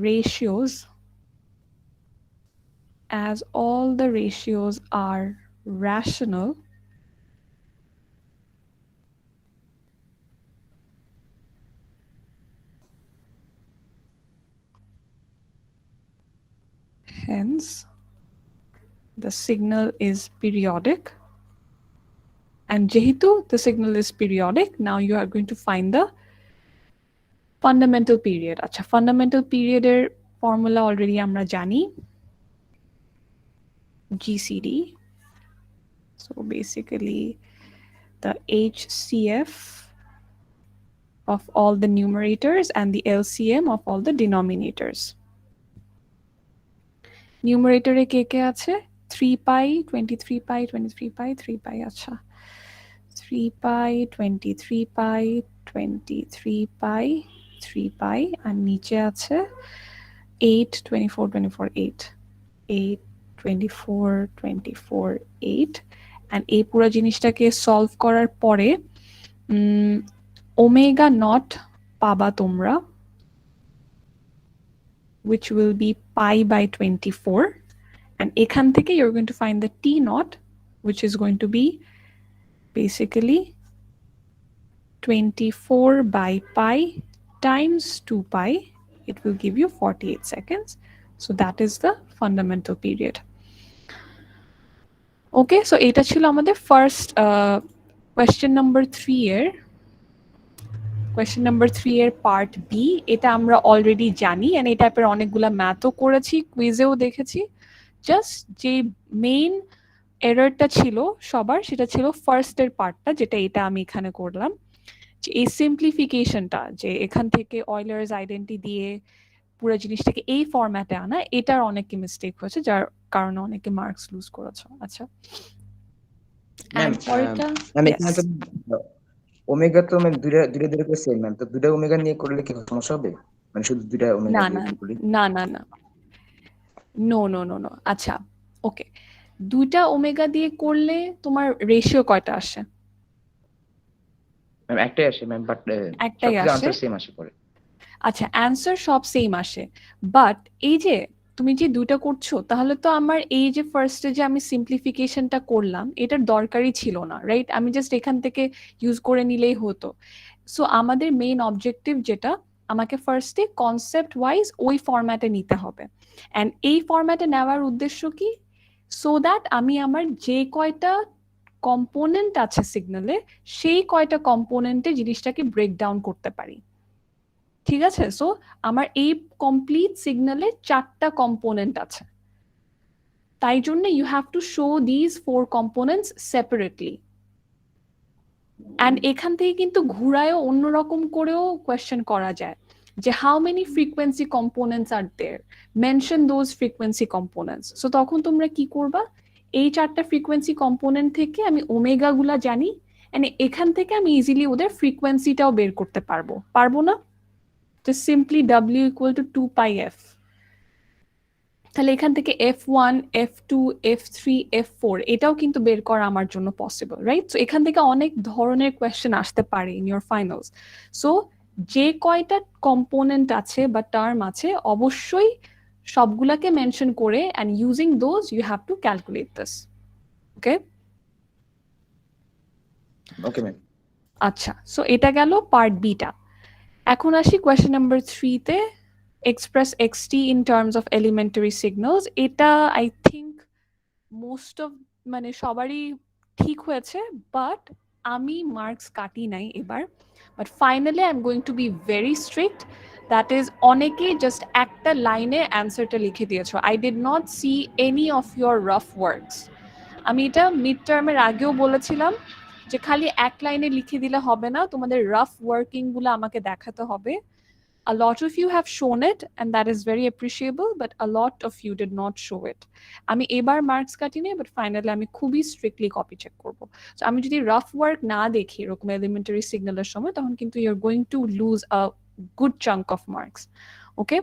ratios, as all the ratios are rational, hence the signal is periodic. And যেহেতু the signal is periodic, now you are going to find the fundamental period. আচ্ছা, fundamental period এর formula already আমরা জানি, GCD. So basically the HCF of all the numerators and the LCM of all the denominators. Numerator এ কে কে আছে? 3 pi, 23 pi, 23 pi, 3 pi, আচ্ছা 3 pi, 23 pi, 23 pi, 3 pi, আর নিচে আছে 8, 24, 24, 8, 8, 24, 24, 8, and এই পুরো জিনিসটাকে সলভ করার পরে ওমেগা নট পাবা তোমরা, which will be pi by 24, and এখান থেকে you're going to find the t naught, which is going to be basically 24 by pi times 2 pi. It will give you 48 seconds. So that is the fundamental period. Okay, so এটা ছিল আমাদের first question number 3 এর question number 3 এর part B. এটা আমরা already জানি, and এই টাইপের অনেকগুলা ম্যাথও করেছি, কুইজেও দেখেছি। জাস্ট যে মেইন এররটা ছিল সবার, সেটা ছিল ফার্স্ট এর পার্টটা, যেটা এটা আমি এখানে করলাম, যে এই সিম্পলিফিকেশনটা, যে এখান থেকে অয়লার্স আইডেন্টি দিয়ে পুরো জিনিসটাকে এই ফরম্যাটে আনা, এটার অনেকে মিস্টেক হয়েছে, যার কারণে অনেকে মার্কস লুজ করেছে। আচ্ছা, and ম্যাম পরেরটা ম্যাম yes এখানে তো ওমেগা তো ম্যাম দুইটা দুইটা দুইটা করে সেম ম্যাম, তো দুইটা ওমেগা নিয়ে করলে কি সমস্যা হবে? মানে শুধু দুইটা ওমেগা না দিয়ে না করি? না না না নো নো নো নো আচ্ছা ওকে দুইটা ওমেগা দিয়ে করলে তোমার রেশিও কয়টা আসে? ম্যাম একটাই আসে ম্যাম, বাট একটাই সবকিছু আসে আনসার সেম আসে পরে। আচ্ছা অ্যান্সার সব সেম আসে বাট এই যে তুমি যে দুইটা করছো তাহলে তো আমার এই যে ফার্স্টে যে আমি সিম্পলিফিকেশনটা করলাম এটার দরকারই ছিল না রাইট আমি জাস্ট এখান থেকে ইউজ করে নিলেই হতো সো আমাদের মেইন অবজেক্টিভ যেটা আমাকে ফার্স্টে কনসেপ্ট ওয়াইজ ওই ফরম্যাটে নিতে হবে অ্যান্ড এই ফরম্যাটে নেওয়ার উদ্দেশ্য কি সো দ্যাট আমি আমার যে কয়টা কম্পোনেন্ট আছে সিগন্যালে সেই কয়টা কম্পোনেন্টে জিনিসটাকে ব্রেকডাউন করতে পারি ঠিক আছে সো আমার এই কমপ্লিট সিগন্যালে 4টা কম্পোনেন্ট আছে তাই জন্য you have to show this 4 components separately and এখান থেকে কিন্তু ঘুরায়ও অন্যরকম করেও কোয়েশ্চেন করা যায় যে how many frequency components are there mention those frequency components so তখন তোমরা কি করবা এই 4টা ফ্রিকোয়েন্সি কম্পোনেন্ট থেকে আমি ওমেগা গুলা জানি এন্ড এখান থেকে আমি ইজিলি ওদের ফ্রিকোয়েন্সিটাও বের করতে পারবো না just simply w equal to 2 pi f তাহলে এখান থেকে f1 f2 f3 f4 এটাও কিন্তু বের করা আমার জন্য পসিবল রাইট সো এখান থেকে অনেক ধরনের কোয়েশ্চেন আসতে পারে ইন ইওর ফাইনালস সো যে কয়টা কম্পোনেন্ট আছে বা টার্ম আছে অবশ্যই সবগুলাকে মেনশন করে and using those you have to calculate this okay okay ma'am. আচ্ছা সো এটা গেল পার্ট বিটা এখন আসি কোয়েশ্চেন নাম্বার 3 তে express xt in terms of elementary signals এটা I think most of মানে সবারই ঠিক হয়েছে বাট আমি মার্কস কাটি নাই এবার but finally I am going to be very strict that is অনেকেই জাস্ট একটা লাইনে অ্যান্সারটা লিখে দিয়েছো I did not C any of your rough works আমি এটা মিড টার্মের আগেও বলেছিলাম যে খালি এক লাইনে লিখে দিলে হবে না তোমাদের রাফ ওয়ার্কিং গুলো আমাকে দেখাতে হবে a lot of you have shown it and that is very appreciable but a lot of you did not show it আমি এবার মার্কস কাটি নেই বাট ফাইনালি আমি খুবই স্ট্রিক্টলি কপি চেক করব সো আমি যদি রাফ ওয়ার্ক না দেখি এরকম এলিমেন্টারি সিগন্যালের সময় তখন কিন্তু you are going to lose a good chunk of marks okay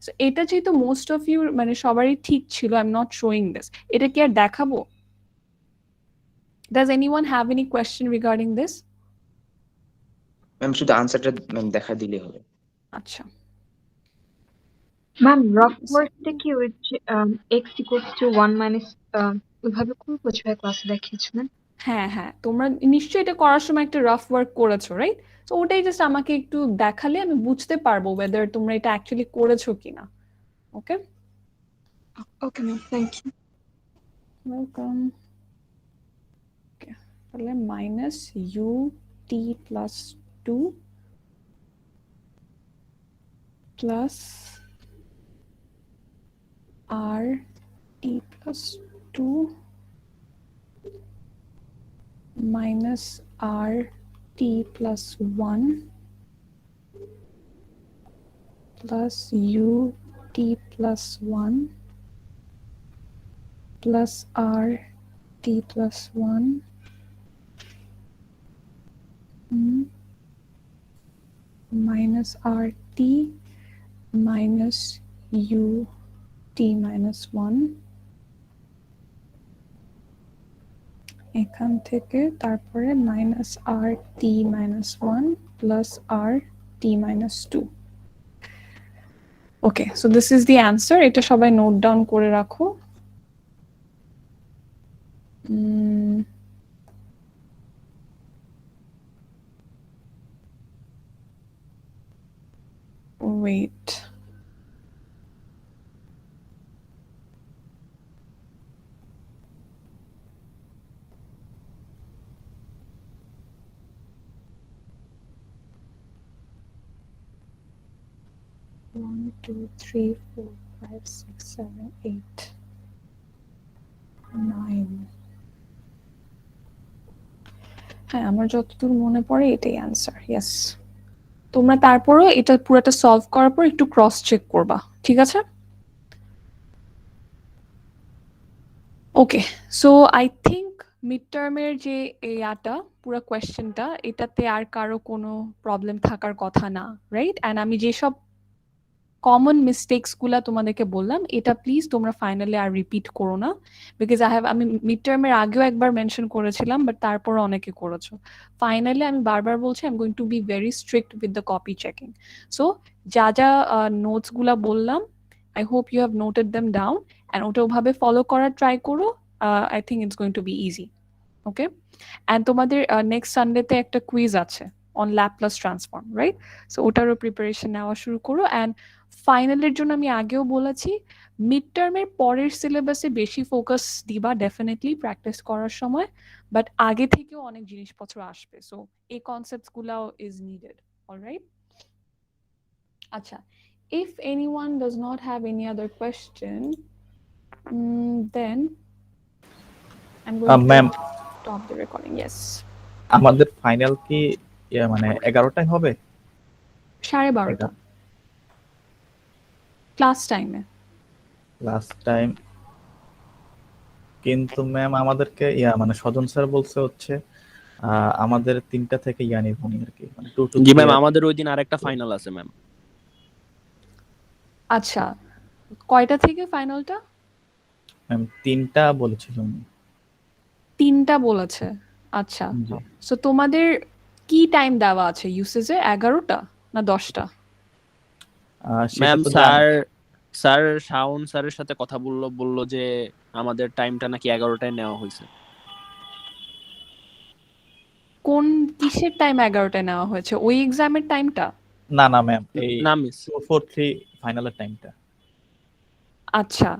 so এটা যেহেতু মোস্ট অফ ইউ মানে সবারই ঠিক ছিল I am not showing this এটা কি আর দেখাবো does anyone have any question regarding this ma'am শুধু আনসারটা ম্যাম দেখা দিলে হবে। আচ্ছা ম্যাম রফ ওয়ার্কটা কি ওই x equals to 1 minus ওইভাবে করবো যেভাবে ক্লাসে দেখিয়েছিলেন হ্যাঁ হ্যাঁ তোমরা নিশ্চয়ই এটা করার সময় একটা রাফ ওয়ার্ক করেছো রাইট তো ওটাই জাস্ট আমাকে একটু দেখালে আমি বুঝতে পারবো ওয়েদার তোমরা এটা অ্যাকচুয়ালি করেছো কিনা okay okay ma'am thank you welcome okay তাহলে minus U T plus 2 plus আর T plus 2 minus r t plus 1 plus u t plus 1 plus r t plus 1 minus r t minus u t minus 1 এখান থেকে তারপরে minus r t minus 1 plus R t minus 2 okay so this is the answer এটা সবাই নোট ডাউন করে রাখো wait One, two, three, four, five, six, seven, 8, 9 হ্যাঁ আমার যতদূর মনে পড়ে এটাই অ্যান্সার ইয়েস তোমরা তারপরও এটা পুরোটা সলভ করার পর একটু ক্রস চেক করবা ঠিক আছে okay so I think mid টার্মের যে ইয়াটা পুরো কোয়েশ্চেনটা এটাতে আর কারো কোনো প্রবলেম থাকার কথা না, রাইট? অ্যান্ড আমি যেসব কমন মিস্টেকস গুলা তোমাদেরকে বললাম এটা প্লিজ তোমরা ফাইনালি আর রিপিট করো না, বিকজ আমি মিড টার্মের আগেও একবার মেনশন করেছিলাম বাট তারপর অনেকে করেছো। ফাইনালি আমি বারবার বলছি I am going to be very strict with the copy checking. So যা যা নোটস গুলা বললাম I hope you have noted them down and ওটা ওভাবে ফলো করার ট্রাই করো। I think it's going to be easy. Okay, and তোমাদের নেক্সট সানডেতে একটা কুইজ আছে on Laplace transform, right? So ওটারও প্রিপারেশন নেওয়া শুরু করো। অ্যান্ড ফাইনালের জন্য আমি আগেও বলেছি মিড টার্মের পরের সিলেবাসে বেশি ফোকাস দিবা ডেফিনেটলি প্র্যাকটিস করার সময়, বাট আগে থেকেও অনেক জিনিসপত্র আসবে, সো এই কনসেপ্টস গুলাও ইজ নিডেড। অলরাইট, আচ্ছা, if anyone does not have any other question, then I'm going to ma'am stop the recording. Yes, আমাদের ফাইনাল কি মানে 11টায় হবে? 12:30 ক্লাস টাইমে। লাস্ট টাইম কিন্তু ম্যাম আমাদেরকে মানে সজন স্যার বলছে হচ্ছে আমাদের 3টা থেকে নিব আর কি, মানে 2 to জি ম্যাম, আমাদের ওই দিন আরেকটা ফাইনাল আছে ম্যাম। আচ্ছা, কয়টা থেকে ফাইনালটা? ম্যাম 3টা বলেছিল উনি। 3টা বলেছে, আচ্ছা। জি। সো তোমাদের কি টাইম দেওয়া আছে ইউসেজে? 11টা না 10টা? সেটা ম্যাম তো জানি। স্যার শাওন স্যারের সাথে কথা বললো যে আমাদের টাইমটা নাকি 11টায় নেওয়া হয়েছে। কোন কিসের টাইম 11টায় নেওয়া হয়েছে? ওই এক্সামের টাইমটা? না না ম্যাম, এই না মিস, 243 ফাইনালের টাইমটা। আচ্ছা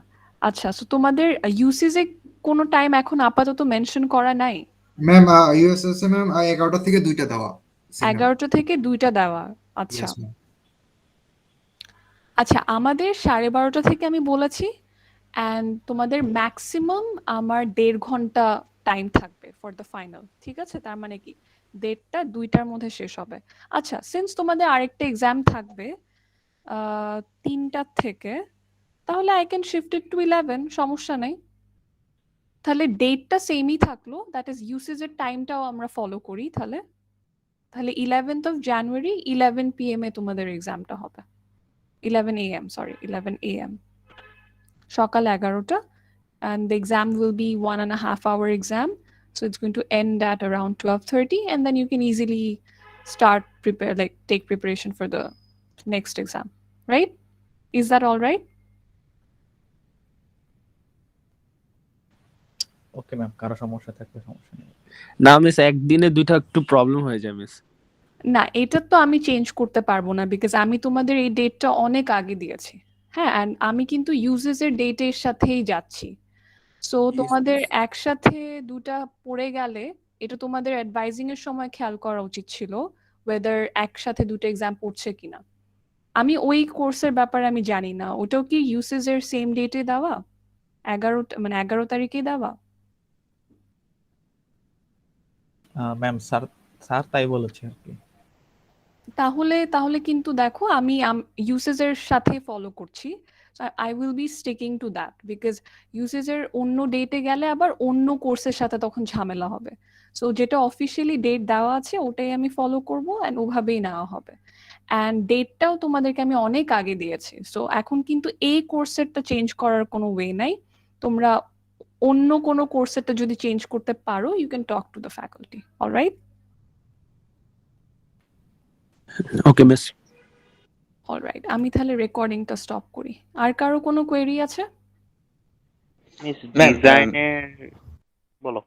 আচ্ছা, সো তোমাদের ইউসেজে কোনো টাইম এখন আপাতত মেনশন করা নাই? ম্যাম ইউএসএস ম্যাম 11টা থেকে 2টা দেওয়া। 11টা থেকে 2টা দেওয়া, আচ্ছা। Yes, ma'am. আচ্ছা, আমাদের 12:30 থেকে আমি বলেছি, অ্যান্ড তোমাদের ম্যাক্সিমাম আমার 1.5 ঘন্টা টাইম থাকবে ফর দ্য ফাইনাল, ঠিক আছে? তার মানে কি 1:30টা 2টার মধ্যে শেষ হবে। আচ্ছা, সিন্স তোমাদের আরেকটা এক্সাম থাকবে 3টার থেকে, তাহলে I can shift it to 11, সমস্যা নেই। তাহলে ডেটটা সেমই থাকলো, দ্যাট ইজ ইউসেজের টাইমটাও আমরা ফলো করি। তাহলে 11th of January 11 PM এ তোমাদের এক্সামটা হবে। 11 AM, sorry, 11 AM, সকাল 11টা, and the exam will be 1.5 hour exam, so it's going to end at around 12:30, and then you can easily start take preparation for the next exam, right? Is that all right? Okay ma'am, কারো সমস্যা থাকলে সমস্যা নেই। না মিস, একদিনে দুইটা একটু প্রবলেম হয়ে যায় মিস। না, এটা তো আমি চেঞ্জ করতে পারবো না, বিকজ আমি তোমাদের এই ডেটটা অনেক আগে দিয়েছি। হ্যাঁ, অ্যান্ড আমি কিন্তু ইউজেসের ডেটের সাথেই যাচ্ছি, সো তোমাদের একসাথে দুটা পড়ে গেলে এটা তোমাদের অ্যাডভাইজিং এর সময় খেয়াল করা উচিত ছিল, ওয়েদার একসাথে দুটো এক্সাম পড়ছে কিনা। আমি ওই কোর্সের ব্যাপারে আমি জানি না, ওটাও কি ইউসেজের সেম ডেটে দেওয়া, 11 তারিখে দেওয়া? ম্যাম স্যার তাই বলেছে আর কি। তাহলে কিন্তু দেখো, আমি ইউসেজের সাথে ফলো করছি, I will be sticking to that, because ইউসেজের অন্য ডেটে গেলে আবার অন্য কোর্সের সাথে তখন ঝামেলা হবে। সো যেটা অফিসিয়ালি ডেট দেওয়া আছে ওটাই আমি ফলো করবো, অ্যান্ড ওভাবেই নেওয়া হবে। অ্যান্ড ডেটটাও তোমাদেরকে আমি অনেক আগে দিয়েছি, সো এখন কিন্তু এই কোর্সেরটা চেঞ্জ করার কোনো ওয়ে নাই। তোমরা অন্য কোনো কোর্সেরটা যদি চেঞ্জ করতে পারো, you can talk to the faculty, alright? Okay miss. Alright, আমি তাহলে রেকর্ডিংটা স্টপ করি। আর কারো কোনো কোয়েরি আছে? মিস ম্যাম, ডিজাইনের বলো।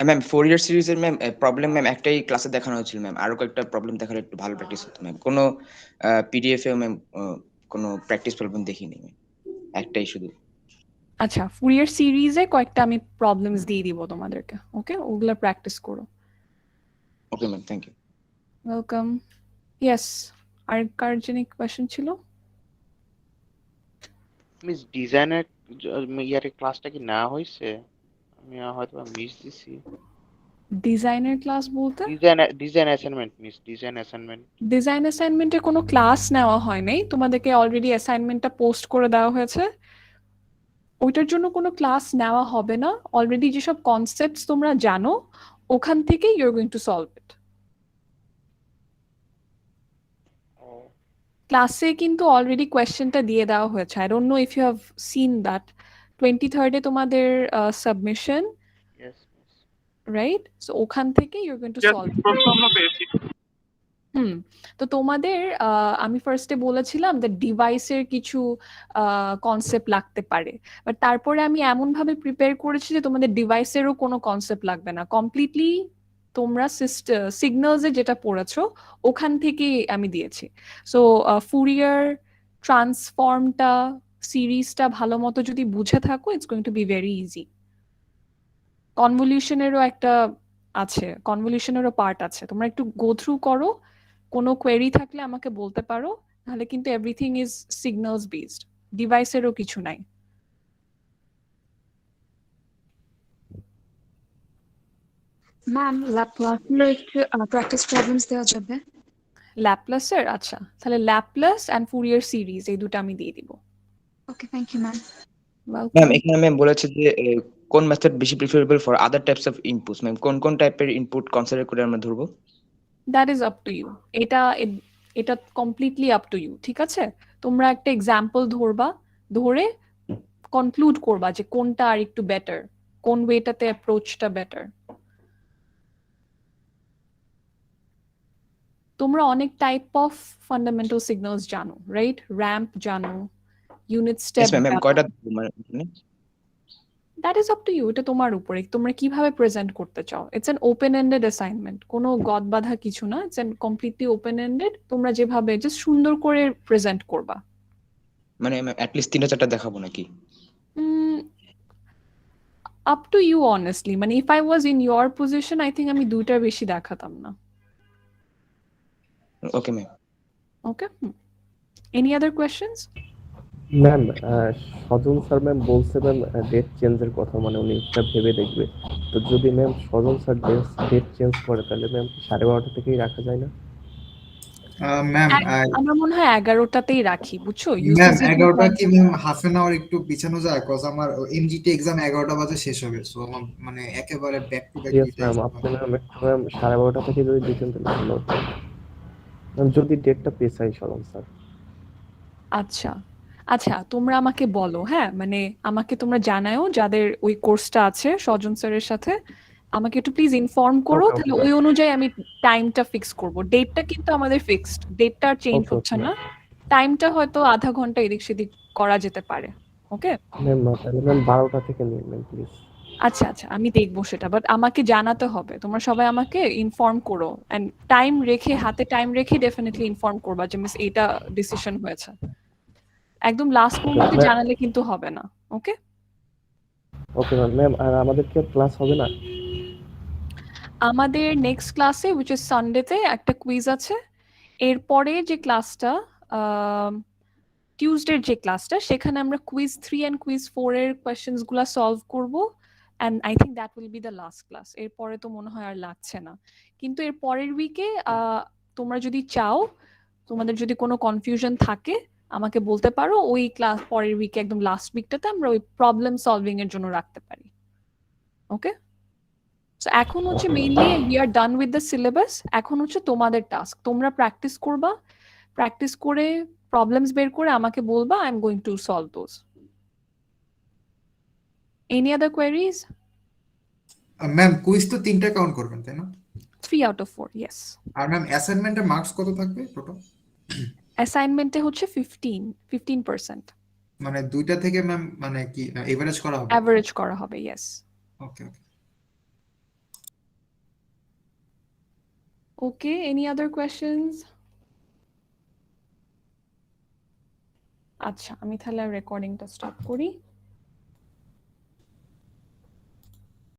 ম্যাম 4 ইয়ার সিরিজের ম্যাম প্রবলেম ম্যাম একটাই ক্লাসে দেখানো হয়েছিল ম্যাম, আরো কয়েকটা প্রবলেম দেখালে একটু ভালো প্র্যাকটিস হতো ম্যাম। কোনো পিডিএফ এ ম্যাম কোনো প্র্যাকটিস প্রবলেম দেখিনি ম্যাম, একটাই শুধু। আচ্ছা, ফুরিয়ার সিরিজে কয়েকটা আমি প্রবলেমস দিয়ে দিব তোমাদেরকে, ওকে? ওগুলা প্র্যাকটিস করো। Okay ma'am, thank you. Welcome. Yes, আর কার জন্য কোয়েশ্চেন ছিল? মিস ডিজাইনের ইয়ারের ক্লাসটা কি না হয়েছে? আমি হয়তো মিস দিছি। ডিজাইনের ক্লাস বলতে? Design assignment miss, design assignment. ডিজাইন অ্যাসাইনমেন্টে কোনো ক্লাস নেওয়া হয় নাই, তোমাদেরকে অলরেডি অ্যাসাইনমেন্টটা পোস্ট করে দেওয়া হয়েছে। ওইটার জন্য কোনো ক্লাস নেওয়া হবে না, অলরেডি যেসব কনসেপ্টস তোমরা জানো ওখান থেকে you are going to solve it. ক্লাসে কিন্তু অলরেডি কোয়েশ্চেনটা দিয়ে দেওয়া হয়েছে, I don't know if you have seen that. 23rd তোমাদের সাবমিশন, Yes, রাইট? সো ওখান থেকে you are going to solve. তো তোমাদের আমি ফার্স্টে বলেছিলাম যে ডিভাইসের কিছু কনসেপ্ট লাগতে পারে, বাট তারপরে আমি এমন ভাবে প্রিপেয়ার করেছি যে তোমাদের ডিভাইসেরও কোনো কনসেপ্ট লাগবে না, কমপ্লিটলি তোমরা সিগন্যালসে যেটা পড়েছো ওখান থেকেই আমি দিয়েছি। সো ফুরিয়ার ট্রান্সফর্মটা সিরিজটা ভালো মতো যদি বুঝে থাকো, it's going to be very easy. কনভলিউশনেরও একটা আছে, কনভলিউশনেরও পার্ট আছে, তোমরা একটু গো থ্রু করো, কোনো কোয়েরি থাকলে আমাকে বলতে পারো, তাহলে কিন্তু এভরিথিং ইজ সিগন্যালস বেসড, ডিভাইসেরও কিছু নাই। ম্যাম ল্যাপলাসের একটু প্র্যাকটিস প্রবলেমস দেওয়া যাবে? ল্যাপ্লাসের, আচ্ছা তাহলে ল্যাপ্লাস অ্যান্ড ফুরিয়ার সিরিজ এই দুটো আমি দিয়ে দিব। Okay, thank you ma'am. Ma'am এখানে ম্যাম বলেছে যে কোন মেথড বেশি preferable for other types of inputs. Ma'am কোন কোন টাইপের ইনপুট কনসিডার করে আমরা ধরবো? That is up to you, এটা কমপ্লিটলি আপ টু ইউ, ঠিক আছে? তোমরা একটা এক্সাম্পল ধরবা, ধরে কনক্লুড করবা যে কোনটা আর একটু বেটার, কোন ওয়েটাতে অ্যাপ্রোচটা বেটার। তোমরা অনেক টাইপ অফ ফান্ডামেন্টাল সিগন্যালস জানো, রাইট? র্যাম্প জানো, ইউনিট স্টেপ ম্যাম ম্যাম কয়টা মানে that is up to you, এটা তোমার উপরে, তোমরা কিভাবে প্রেজেন্ট করতে চাও। It's an open ended assignment, কোনো গদ বাঁধা কিছু না, it's an completely open ended, তোমরা যেভাবে জাস্ট সুন্দর করে প্রেজেন্ট করবা। মানে অ্যাট লিস্ট 3-4টা দেখাবো নাকি? আপ টু ইউ অনেস্টলি, মানে if I was in your position I think আমি দুইটার বেশি দেখাতাম না। Okay ma'am. Okay, any other questions? Ma'am Sajal sir ma'am বলছে ম্যাম ডেট চেঞ্জের কথা, মানে উনি একটা ভেবে দেখবে। তো যদি ma'am Sajal sir date change করে তাহলে ম্যাম 12:30 থেকেই রাখা যায় না? ম্যাম আমার মনে হয় 11টাতেই রাখি, বুঝছো? ম্যাম 11টা কি ম্যাম হাফ এন আওয়ার একটু পিছানো যায়? কজ আমার এমজিটি এক্সাম 11টা বাজে শেষ হবে, সো আমার মানে একেবারে back to back yes ma'am, আপনি ম্যাম ম্যাম 12:30 থেকে যদি দিতেন তাহলে ভালো হতো ম্যাম, যদি ডেটটা পেছাই সজল স্যার। আচ্ছা আচ্ছা, তোমরা আমাকে বলো, হ্যাঁ মানে আমাকে তোমরা জানাও যাদের ওই কোর্সটা আছে স্বজন স্যারের সাথে, আমাকে একটু প্লিজ ইনফর্ম করো, Okay, তাহলে okay. ওই অনুযায়ী আমি টাইমটা ফিক্স করব। ডেটটা কিন্তু আমাদের ফিক্সড, ডেটটা আর চেঞ্জ Okay, হচ্ছে okay. না, টাইমটা হয়তো আধা ঘন্টা এদিক সেদিক করা যেতে পারে। ওকে ম্যাম তাহলে ম্যাম 12টা থেকে নিন ম্যাম প্লিজ। আচ্ছা আচ্ছা, আমি দেখবো সেটা, বাট আমাকে জানাতে হবে, তোমরা সবাই আমাকে ইনফর্ম করো, এন্ড টাইম রেখে, হাতে টাইম রেখে ডেফিনেটলি ইনফর্ম করবা যে মিস এটা ডিসিশন হয়েছে। একদম লাস্ট মোমেন্টে ma'am. জানালে কিন্তু হবে না। ওকে ওকে ম্যাম। ম্যাম আর আমাদের কি ক্লাস হবে না? আমাদের নেক্সট ক্লাসে উইচ ইজ সানডেতে একটা কুইজ আছে, এরপরে যে ক্লাসটা টিউসডের যে ক্লাসটা, সেখানে আমরা কুইজ 3 এন্ড কুইজ 4 এর কোয়েশ্চেন্স গুলা সলভ করব, and I think that will be the last class. এরপরে তো মনে হয় আর লাগছে না, কিন্তু এর পরের উইকে তোমরা যদি চাও, তোমাদের যদি কোনো কনফিউশন থাকে আমাকে বলতে পারো, ওই ক্লাস পরের উইকে একদম লাস্ট উইকটাতে আমরা ওই প্রবলেম সলভিং এর জন্য রাখতে পারি। ওকে, সো এখন হচ্ছে mainly we are done with the syllabus, এখন হচ্ছে তোমাদের টাস্ক, তোমরা প্র্যাকটিস করবা, প্র্যাকটিস করে প্রবলেমস বের করে আমাকে বলবা, I am going to solve those. Any other queries? Ma'am quiz তো 3টা কাউন্ট করবেন তাই না? 3 out of 4, yes. আর ম্যাম অ্যাসাইনমেন্টের মার্কস কত থাকবে টোটাল? অ্যাসাইনমেন্টে হচ্ছে 15%। মানে দুইটা থেকে ম্যাম মানে কি এভারেজ করা হবে? অ্যাভারেজ করা হবে, ইয়েস। ওকে ওকে। Okay, any other questions? আচ্ছা, আমি তাহলে রেকর্ডিংটা স্টপ করি।